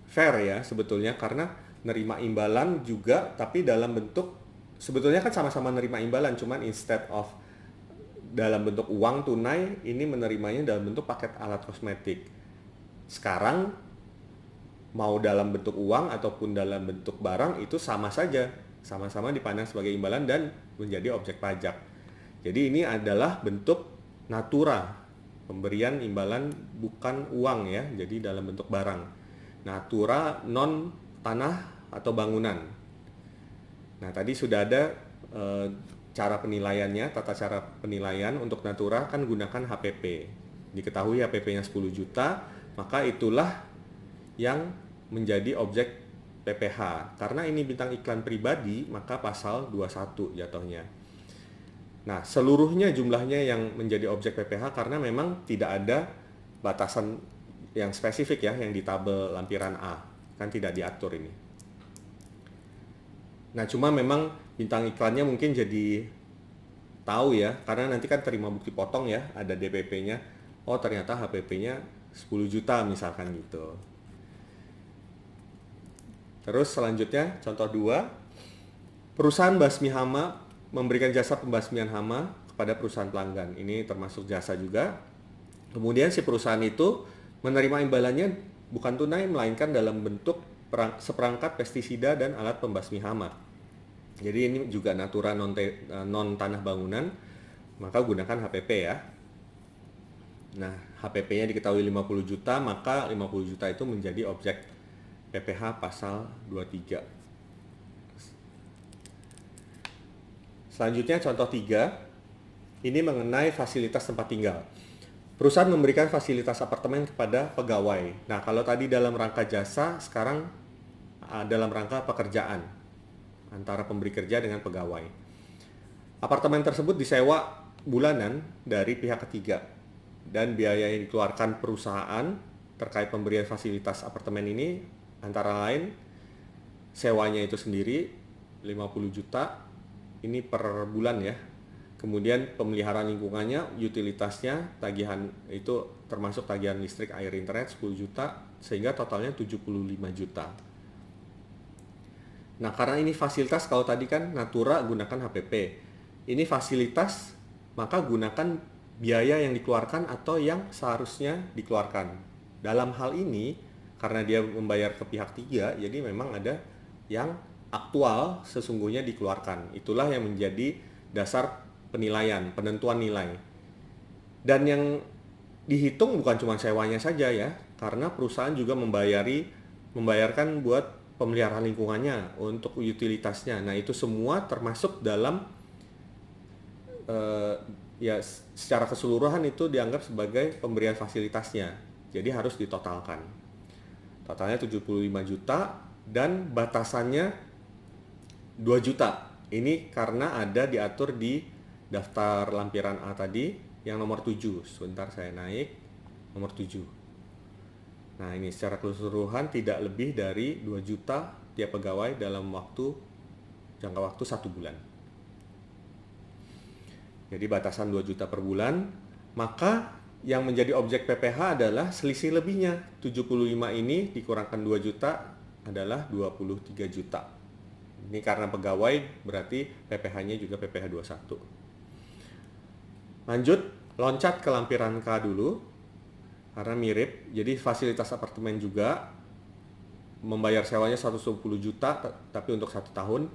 fair ya sebetulnya, karena nerima imbalan juga, tapi dalam bentuk sebetulnya kan sama-sama nerima imbalan, cuman instead of dalam bentuk uang tunai, ini menerimanya dalam bentuk paket alat kosmetik. Sekarang mau dalam bentuk uang ataupun dalam bentuk barang itu sama saja, sama-sama dipandang sebagai imbalan dan menjadi objek pajak. Jadi ini adalah bentuk natura, pemberian imbalan bukan uang ya, jadi dalam bentuk barang. Natura non tanah atau bangunan. Nah tadi sudah ada cara penilaiannya, tata cara penilaian untuk natura kan gunakan HPP. Diketahui HPP-nya 10 juta, maka itulah yang menjadi objek PPh. Karena ini bintang iklan pribadi, maka pasal 21 jatuhnya. Nah, seluruhnya jumlahnya yang menjadi objek PPh karena memang tidak ada batasan yang spesifik ya, yang di tabel lampiran A. Kan tidak diatur ini. Nah, cuma memang bintang iklannya mungkin jadi tahu ya, karena nanti kan terima bukti potong ya, ada DPP-nya. Oh, ternyata HPP-nya 10 juta misalkan gitu. Terus selanjutnya, contoh 2. Perusahaan basmi hama memberikan jasa pembasmian hama kepada perusahaan pelanggan. Ini termasuk jasa juga. Kemudian si perusahaan itu menerima imbalannya bukan tunai, melainkan dalam bentuk seperangkat pestisida dan alat pembasmi hama. Jadi ini juga natura non tanah bangunan, maka gunakan HPP ya. Nah, HPP-nya diketahui 50 juta, maka 50 juta itu menjadi objek PPh pasal 23. Selanjutnya contoh 3, ini mengenai fasilitas tempat tinggal. Perusahaan memberikan fasilitas apartemen kepada pegawai. Nah, kalau tadi dalam rangka jasa, sekarang dalam rangka pekerjaan antara pemberi kerja dengan pegawai. Apartemen tersebut disewa bulanan dari pihak ketiga dan biaya yang dikeluarkan perusahaan terkait pemberian fasilitas apartemen ini antara lain sewanya itu sendiri 50 juta ini per bulan ya. Kemudian pemeliharaan lingkungannya, utilitasnya, tagihan itu termasuk tagihan listrik, air, internet 10 juta sehingga totalnya 75 juta. Nah, karena ini fasilitas, kalau tadi kan natura gunakan HPP. Ini fasilitas, maka gunakan biaya yang dikeluarkan atau yang seharusnya dikeluarkan. Dalam hal ini, karena dia membayar ke pihak tiga, jadi memang ada yang aktual sesungguhnya dikeluarkan. Itulah yang menjadi dasar penilaian, penentuan nilai. Dan yang dihitung bukan cuma sewanya saja ya, karena perusahaan juga membayarkan buat pemeliharaan lingkungannya, untuk utilitasnya. Nah, itu semua termasuk dalam ya secara keseluruhan itu dianggap sebagai pemberian fasilitasnya. Jadi harus ditotalkan. Totalnya 75 juta dan batasannya 2 juta. Ini karena ada diatur di daftar lampiran A tadi yang nomor 7. Sebentar saya naik nomor 7. Nah, ini secara keseluruhan tidak lebih dari 2 juta tiap pegawai dalam jangka waktu 1 bulan. Jadi batasan 2 juta per bulan, maka yang menjadi objek PPh adalah selisih lebihnya. 75 ini dikurangkan 2 juta adalah 23 juta. Ini karena pegawai berarti PPh-nya juga PPh 21. Lanjut, loncat ke lampiran K dulu. Karena mirip, jadi fasilitas apartemen juga membayar sewanya 110 juta tapi untuk 1 tahun.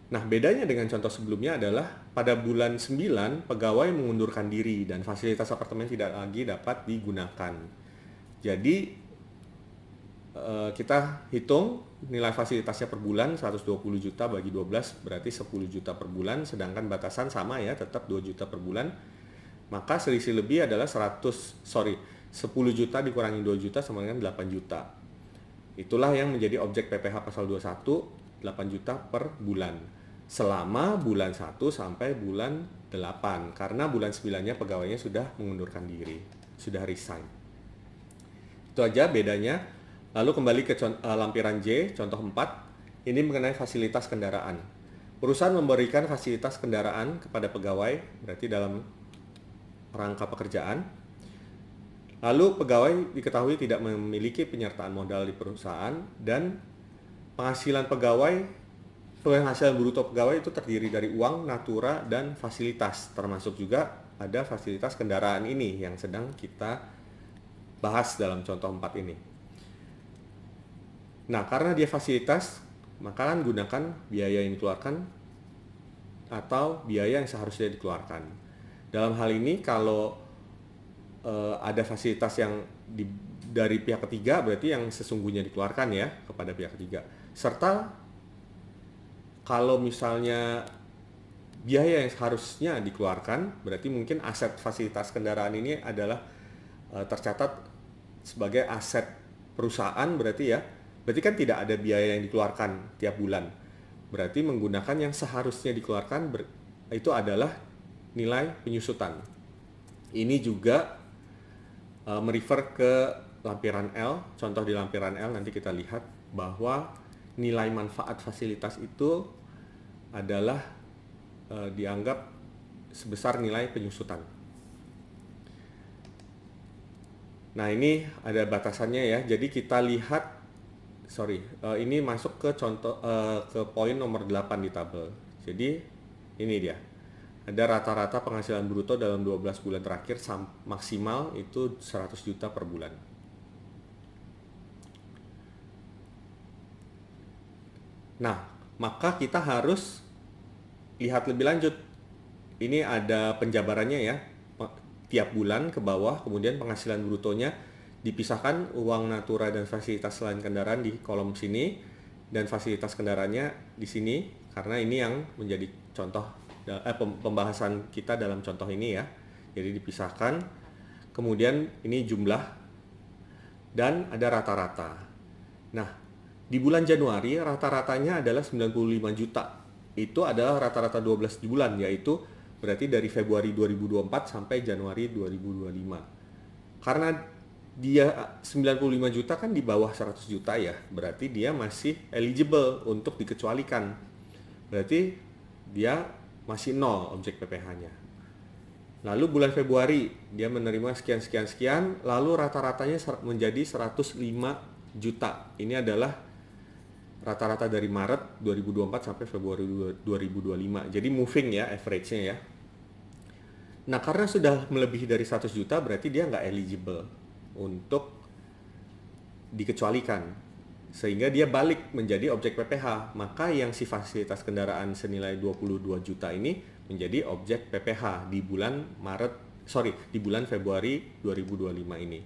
Nah, bedanya dengan contoh sebelumnya adalah pada bulan 9 pegawai mengundurkan diri dan fasilitas apartemen tidak lagi dapat digunakan. Jadi kita hitung nilai fasilitasnya per bulan 120 juta bagi 12 berarti 10 juta per bulan, sedangkan batasan sama ya, tetap 2 juta per bulan. Maka selisih lebih adalah 10 juta dikurangi 2 juta sama dengan 8 juta. Itulah yang menjadi objek PPh pasal 21, 8 juta per bulan. Selama bulan 1 sampai bulan 8, karena bulan 9-nya pegawainya sudah mengundurkan diri, sudah resign. Itu aja bedanya. Lalu kembali ke lampiran J, contoh 4, ini mengenai fasilitas kendaraan. Perusahaan memberikan fasilitas kendaraan kepada pegawai, berarti dalam rangka pekerjaan. Lalu pegawai diketahui tidak memiliki penyertaan modal di perusahaan dan penghasilan bruto pegawai itu terdiri dari uang, natura, dan fasilitas. Termasuk juga ada fasilitas kendaraan ini yang sedang kita bahas dalam contoh 4 ini. Nah, karena dia fasilitas, maka kan gunakan biaya yang dikeluarkan atau biaya yang seharusnya dikeluarkan. Dalam hal ini kalau ada fasilitas yang dari pihak ketiga, berarti yang sesungguhnya dikeluarkan ya kepada pihak ketiga. Serta kalau misalnya biaya yang seharusnya dikeluarkan, berarti mungkin aset fasilitas kendaraan ini adalah tercatat sebagai aset perusahaan, berarti ya. Berarti kan tidak ada biaya yang dikeluarkan tiap bulan. Berarti menggunakan yang seharusnya dikeluarkan itu adalah nilai penyusutan. Ini juga merefer ke lampiran L. Contoh di lampiran L nanti kita lihat bahwa nilai manfaat fasilitas itu adalah dianggap sebesar nilai penyusutan. Nah, ini ada batasannya ya. Jadi kita lihat, ini masuk ke contoh ke poin nomor 8 di tabel. Jadi ini dia. Ada rata-rata penghasilan bruto dalam 12 bulan terakhir maksimal itu 100 juta per bulan. Nah, maka kita harus lihat lebih lanjut. Ini ada penjabarannya ya. Tiap bulan ke bawah, kemudian penghasilan brutonya dipisahkan uang natura dan fasilitas selain kendaraan di kolom sini dan fasilitas kendaraannya di sini, karena ini yang menjadi contoh pembahasan kita dalam contoh ini ya. Jadi dipisahkan, kemudian ini jumlah dan ada rata-rata. Nah, di bulan Januari rata-ratanya adalah 95 juta. Itu adalah rata-rata 12 bulan, yaitu berarti dari Februari 2024 sampai Januari 2025. Karena dia 95 juta kan di bawah 100 juta ya, berarti dia masih eligible untuk dikecualikan. Berarti dia masih nol objek PPh-nya. Lalu bulan Februari dia menerima sekian, lalu rata-ratanya menjadi 105 juta. Ini adalah rata-rata dari Maret 2024 sampai Februari 2025. Jadi moving ya average-nya ya. Nah, karena sudah melebihi dari 100 juta berarti dia nggak eligible untuk dikecualikan. Sehingga dia balik menjadi objek PPh. Maka yang si fasilitas kendaraan senilai 22 juta ini menjadi objek PPh di bulan Februari 2025 ini.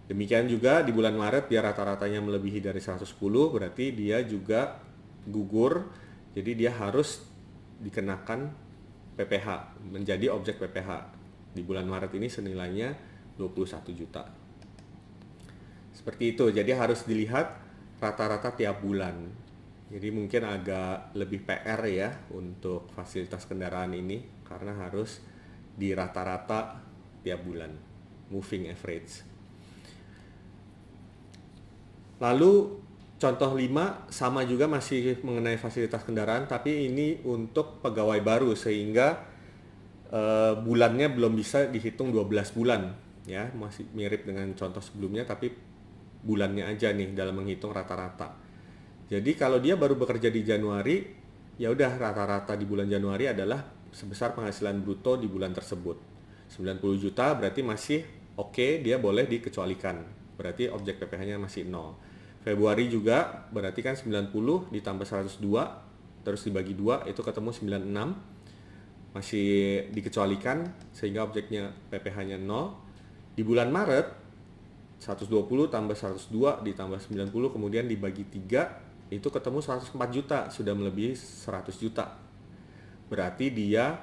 Demikian juga di bulan Maret dia rata-ratanya melebihi dari 110, berarti dia juga gugur. Jadi dia harus dikenakan PPh, menjadi objek PPh. Di bulan Maret ini senilainya 21 juta. Seperti itu, jadi harus dilihat rata-rata tiap bulan. Jadi mungkin agak lebih PR ya untuk fasilitas kendaraan ini, karena harus di rata-rata tiap bulan, moving average. Lalu contoh 5 sama juga masih mengenai fasilitas kendaraan, tapi ini untuk pegawai baru sehingga bulannya belum bisa dihitung 12 bulan ya, masih mirip dengan contoh sebelumnya tapi bulannya aja nih dalam menghitung rata-rata. Jadi kalau dia baru bekerja di Januari, ya udah rata-rata di bulan Januari adalah sebesar penghasilan bruto di bulan tersebut. 90 juta berarti masih oke, dia boleh dikecualikan. Berarti objek PPh-nya masih 0. Februari juga berarti kan 90 ditambah 102 terus dibagi 2 itu ketemu 96. Masih dikecualikan sehingga objeknya PPh-nya 0. Di bulan Maret 120 tambah 102 ditambah 90 kemudian dibagi 3 itu ketemu 104 juta, sudah melebihi 100 juta. Berarti dia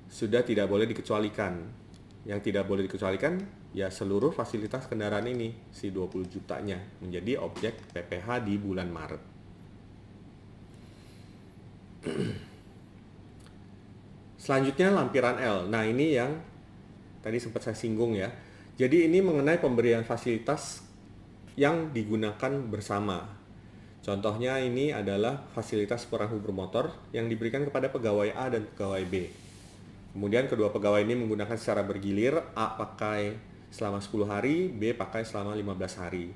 sudah tidak boleh dikecualikan. Yang tidak boleh dikecualikan ya seluruh fasilitas kendaraan ini, si 20 jutanya menjadi objek PPh di bulan Maret. Selanjutnya lampiran L. Nah, ini yang tadi sempat saya singgung ya. Jadi ini mengenai pemberian fasilitas yang digunakan bersama. Contohnya ini adalah fasilitas perahu bermotor yang diberikan kepada pegawai A dan pegawai B. Kemudian kedua pegawai ini menggunakan secara bergilir, A pakai selama 10 hari, B pakai selama 15 hari.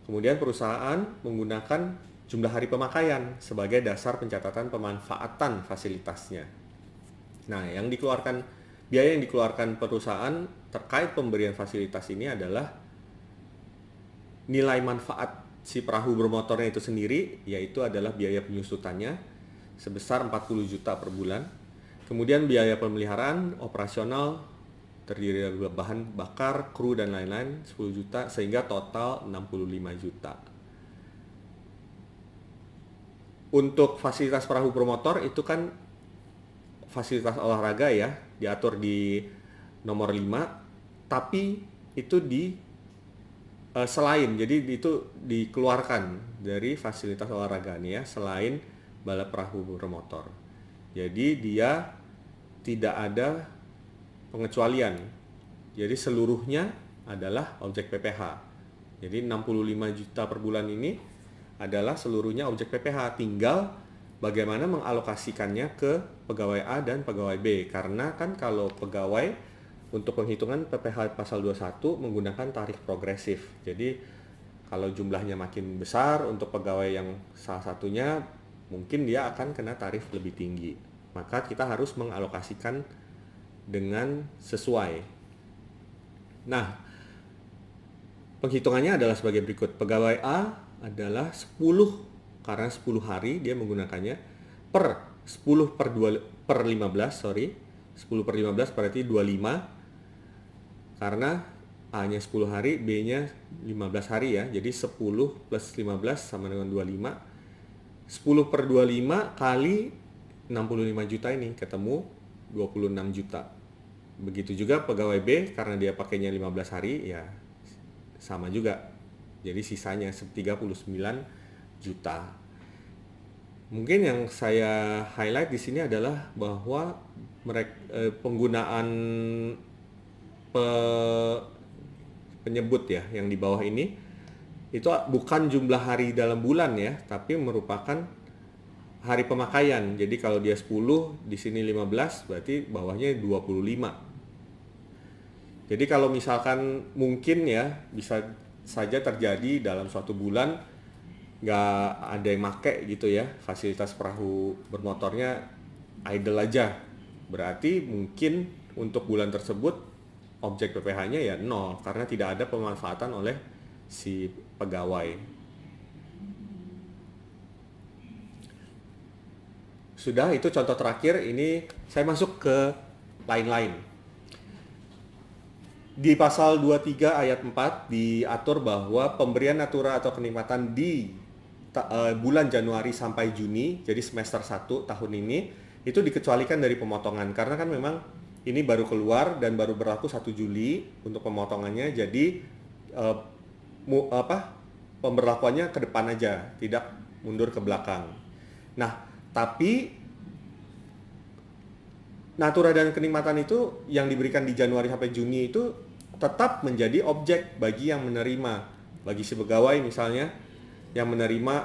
Kemudian perusahaan menggunakan jumlah hari pemakaian sebagai dasar pencatatan pemanfaatan fasilitasnya. Nah, biaya yang dikeluarkan perusahaan terkait pemberian fasilitas ini adalah nilai manfaat si perahu bermotornya itu sendiri, yaitu adalah biaya penyusutannya sebesar 40 juta per bulan. Kemudian biaya pemeliharaan operasional terdiri dari bahan bakar, kru dan lain-lain 10 juta sehingga total 65 juta. Untuk fasilitas perahu bermotor itu kan fasilitas olahraga ya, diatur di nomor 5, tapi itu selain, jadi itu dikeluarkan dari fasilitas olahraga nih ya, selain balap perahu bermotor. Jadi dia tidak ada pengecualian. Jadi seluruhnya adalah objek PPh. Jadi 65 juta per bulan ini adalah seluruhnya objek PPh. Tinggal bagaimana mengalokasikannya ke pegawai A dan pegawai B. Karena kan kalau pegawai untuk penghitungan PPh pasal 21 menggunakan tarif progresif. Jadi kalau jumlahnya makin besar untuk pegawai yang salah satunya mungkin dia akan kena tarif lebih tinggi. Maka kita harus mengalokasikan dengan sesuai. Nah, penghitungannya adalah sebagai berikut. Pegawai A adalah 10 karena 10 hari dia menggunakannya per 10 per 15, 10 per 15 berarti 25. Karena A-nya 10 hari, B-nya 15 hari ya. Jadi 10 plus 15 sama dengan 25. 10 per 25 kali 65 juta ini ketemu 26 juta. Begitu juga pegawai B karena dia pakainya 15 hari ya sama juga. Jadi sisanya 39 juta. Mungkin yang saya highlight di sini adalah bahwa penggunaan penyebut ya yang di bawah ini itu bukan jumlah hari dalam bulan ya, tapi merupakan hari pemakaian. Jadi kalau dia 10, di sini 15, berarti bawahnya 25. Jadi kalau misalkan mungkin ya bisa saja terjadi dalam suatu bulan nggak ada yang make gitu ya, fasilitas perahu bermotornya idle aja. Berarti mungkin untuk bulan tersebut objek PPh-nya ya 0 karena tidak ada pemanfaatan oleh si pegawai. Sudah, itu contoh terakhir. Ini saya masuk ke lain-lain. Di pasal 23 ayat 4 diatur bahwa pemberian natura atau kenikmatan di bulan Januari sampai Juni, jadi semester 1 tahun ini, itu dikecualikan dari pemotongan. Karena kan memang ini baru keluar dan baru berlaku 1 Juli untuk pemotongannya. Jadi pemberlakuannya ke depan aja, tidak mundur ke belakang. Nah, tapi natura dan kenikmatan itu yang diberikan di Januari sampai Juni itu tetap menjadi objek bagi yang menerima. Bagi si pegawai misalnya yang menerima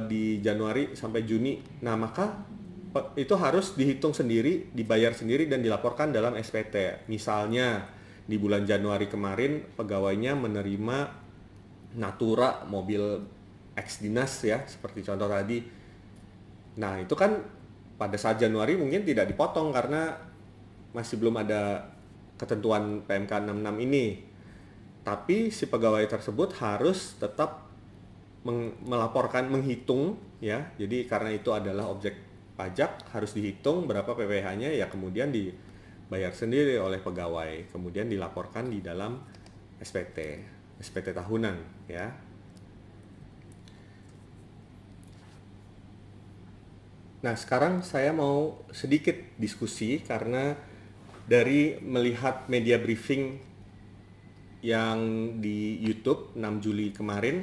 di Januari sampai Juni. Nah, maka itu harus dihitung sendiri, dibayar sendiri dan dilaporkan dalam SPT. Misalnya di bulan Januari kemarin pegawainya menerima natura mobil X dinas ya, seperti contoh tadi. Nah, itu kan pada saat Januari mungkin tidak dipotong karena masih belum ada ketentuan PMK 66 ini. Tapi si pegawai tersebut harus tetap melaporkan, menghitung ya. Jadi karena itu adalah objek pajak, harus dihitung berapa PPh-nya ya, kemudian dibayar sendiri oleh pegawai. Kemudian dilaporkan di dalam SPT tahunan ya. Nah, sekarang saya mau sedikit diskusi karena dari melihat media briefing yang di YouTube 6 Juli kemarin,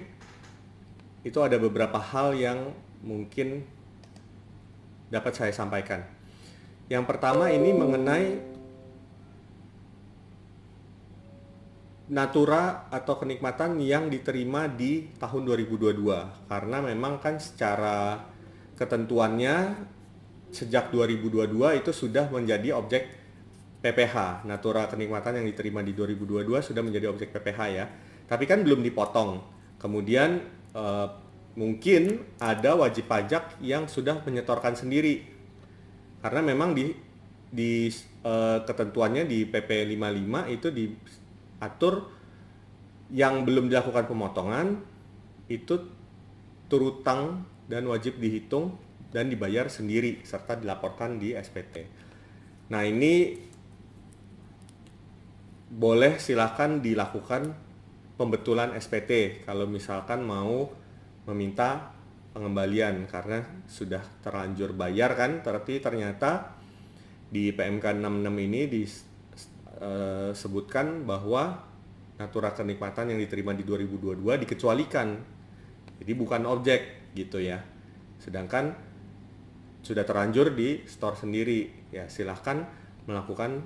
itu ada beberapa hal yang mungkin dapat saya sampaikan. Yang pertama ini mengenai natura atau kenikmatan yang diterima di tahun 2022. Karena memang kan secara ketentuannya sejak 2022 itu sudah menjadi objek PPh. Natura kenikmatan yang diterima di 2022 sudah menjadi objek PPh ya. Tapi kan belum dipotong. Kemudian mungkin ada wajib pajak yang sudah menyetorkan sendiri, karena memang di ketentuannya di PP 55 itu diatur yang belum dilakukan pemotongan itu turutang dan wajib dihitung dan dibayar sendiri serta dilaporkan di SPT. Nah, ini boleh silakan dilakukan pembetulan SPT kalau misalkan mau meminta pengembalian karena sudah terlanjur bayar kan, tapi ternyata di PMK 66 ini disebutkan bahwa natura kenikmatan yang diterima di 2022 dikecualikan. Jadi bukan objek gitu ya. Sedangkan sudah terlanjur di store sendiri, ya silahkan melakukan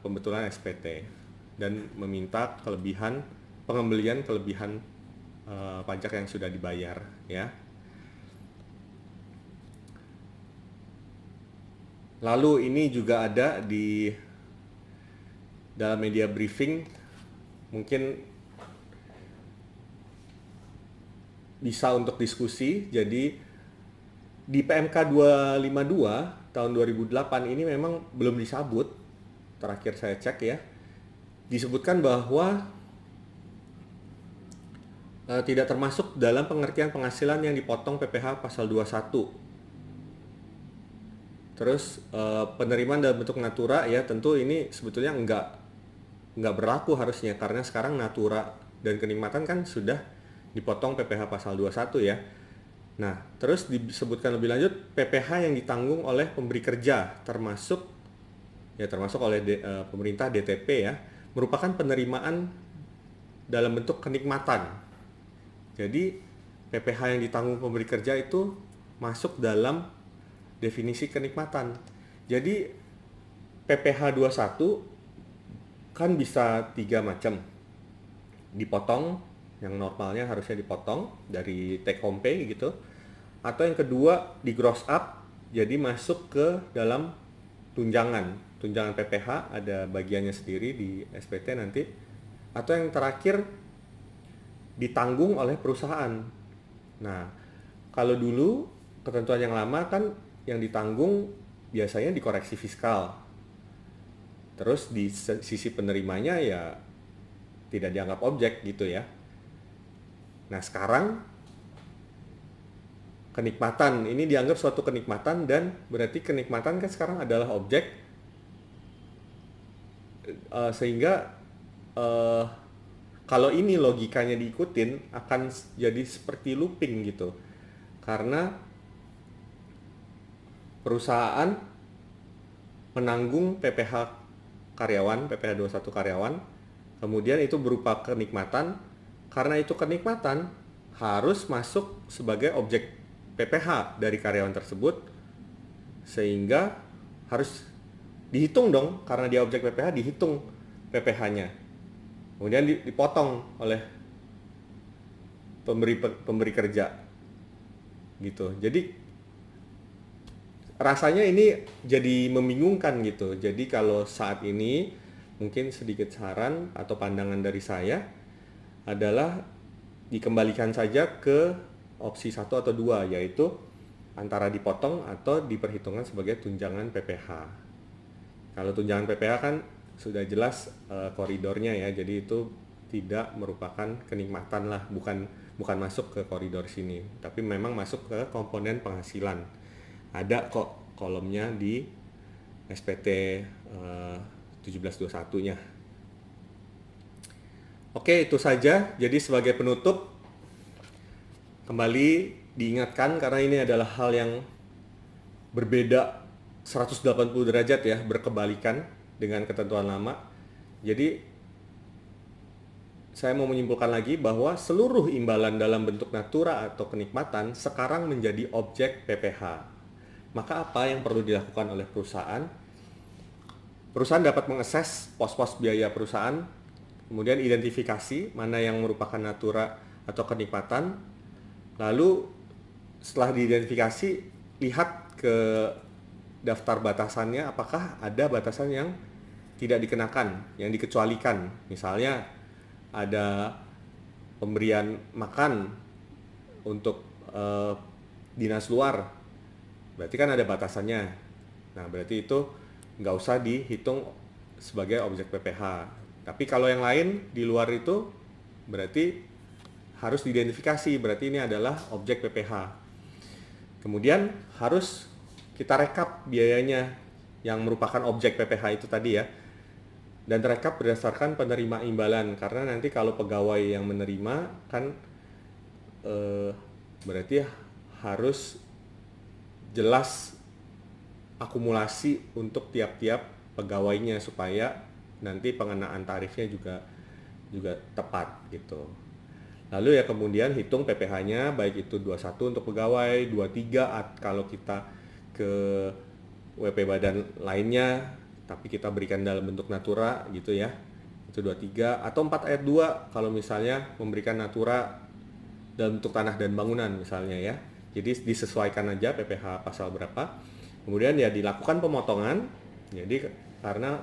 pembetulan SPT dan meminta pengembalian kelebihan pajak yang sudah dibayar ya. Lalu ini juga ada di dalam media briefing, mungkin bisa untuk diskusi. Jadi di PMK 252 tahun 2008 ini memang belum disabut, terakhir saya cek ya, disebutkan bahwa tidak termasuk dalam pengertian penghasilan yang dipotong PPh pasal 21. Terus penerimaan dalam bentuk natura ya tentu ini sebetulnya nggak berlaku harusnya, karena sekarang natura dan kenikmatan kan sudah dipotong PPh pasal 21 ya. Nah, terus disebutkan lebih lanjut PPh yang ditanggung oleh pemberi kerja termasuk oleh pemerintah DTP ya, merupakan penerimaan dalam bentuk kenikmatan. Jadi PPh yang ditanggung pemberi kerja itu masuk dalam definisi kenikmatan. Jadi PPh 21 kan bisa 3 macam. Dipotong, yang normalnya harusnya dipotong dari take home pay gitu. Atau yang kedua di gross up, jadi masuk ke dalam tunjangan PPh, ada bagiannya sendiri di SPT nanti. Atau yang terakhir ditanggung oleh perusahaan. Nah, kalau dulu ketentuan yang lama kan yang ditanggung biasanya dikoreksi fiskal. Terus di sisi penerimanya ya tidak dianggap objek gitu ya. Nah, sekarang kenikmatan ini dianggap suatu kenikmatan, dan berarti kenikmatan kan sekarang adalah objek, sehingga kalau ini logikanya diikutin akan jadi seperti looping gitu, karena perusahaan menanggung PPh karyawan, PPh 21 karyawan, kemudian itu berupa kenikmatan. Karena itu kenikmatan harus masuk sebagai objek PPh dari karyawan tersebut, sehingga harus dihitung dong, karena dia objek PPh dihitung PPh-nya, kemudian dipotong oleh pemberi kerja gitu. Jadi rasanya ini jadi membingungkan gitu. Jadi kalau saat ini mungkin sedikit saran atau pandangan dari saya adalah dikembalikan saja ke opsi 1 atau 2, yaitu antara dipotong atau diperhitungkan sebagai tunjangan PPh. Kalau tunjangan PPh kan sudah jelas koridornya ya, jadi itu tidak merupakan kenikmatan lah, bukan masuk ke koridor sini, tapi memang masuk ke komponen penghasilan. Ada kok kolomnya di SPT 1721-nya. Oke, itu saja. Jadi sebagai penutup, kembali diingatkan karena ini adalah hal yang berbeda 180 derajat ya, berkebalikan dengan ketentuan lama. Jadi saya mau menyimpulkan lagi bahwa seluruh imbalan dalam bentuk natura atau kenikmatan sekarang menjadi objek PPh. Maka apa yang perlu dilakukan oleh perusahaan? Perusahaan dapat mengakses pos-pos biaya perusahaan, kemudian identifikasi mana yang merupakan natura atau kenikmatan. Lalu setelah diidentifikasi, lihat ke daftar batasannya, apakah ada batasan yang tidak dikenakan, yang dikecualikan. Misalnya ada pemberian makan untuk dinas luar, berarti kan ada batasannya. Nah, berarti itu nggak usah dihitung sebagai objek PPh. Tapi kalau yang lain di luar itu berarti harus diidentifikasi, berarti ini adalah objek PPh. Kemudian harus kita rekap biayanya yang merupakan objek PPh itu tadi ya. Dan terekap berdasarkan penerima imbalan, karena nanti kalau pegawai yang menerima kan berarti harus jelas akumulasi untuk tiap-tiap pegawainya supaya nanti pengenaan tarifnya juga tepat gitu. Lalu ya kemudian hitung PPh-nya, baik itu 21 untuk pegawai, 23 kalau kita ke WP badan lainnya tapi kita berikan dalam bentuk natura gitu ya, itu 23, atau 4 ayat 2 kalau misalnya memberikan natura dalam bentuk tanah dan bangunan misalnya ya. Jadi disesuaikan aja PPh pasal berapa. Kemudian ya dilakukan pemotongan. Jadi karena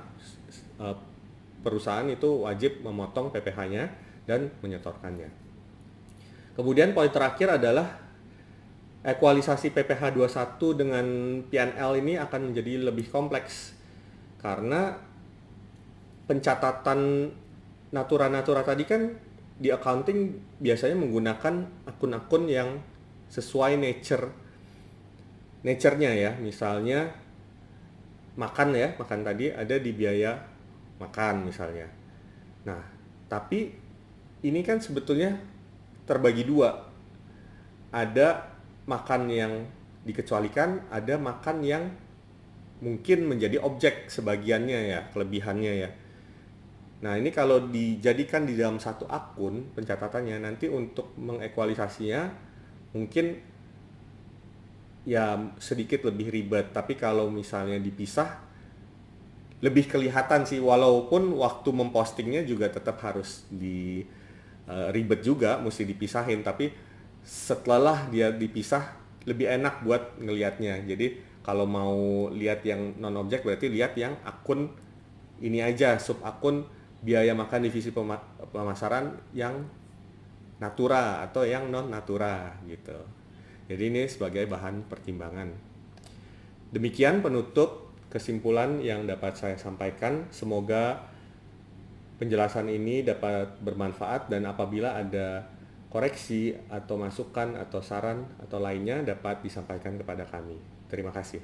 perusahaan itu wajib memotong PPh-nya dan menyetorkannya. Kemudian poin terakhir adalah ekualisasi PPh 21 dengan P&L ini akan menjadi lebih kompleks karena pencatatan natura-natura tadi kan di accounting biasanya menggunakan akun-akun yang sesuai nature-nya ya. Misalnya makan tadi ada di biaya makan misalnya. Nah, tapi ini kan sebetulnya terbagi dua. Ada makan yang dikecualikan, ada makan yang mungkin menjadi objek sebagiannya ya, kelebihannya ya. Nah, ini kalau dijadikan di dalam satu akun pencatatannya, nanti untuk mengekualisasinya mungkin ya sedikit lebih ribet. Tapi kalau misalnya dipisah lebih kelihatan sih, walaupun waktu mempostingnya juga tetap harus ribet juga, mesti dipisahin. Tapi setelah dia dipisah lebih enak buat ngelihatnya. Jadi kalau mau lihat yang non objek berarti lihat yang akun ini aja, sub akun biaya makan divisi pemasaran yang natura atau yang non natura gitu. Jadi ini sebagai bahan pertimbangan. Demikian penutup kesimpulan yang dapat saya sampaikan. Semoga penjelasan ini dapat bermanfaat, dan apabila ada koreksi atau masukan atau saran atau lainnya dapat disampaikan kepada kami. Terima kasih.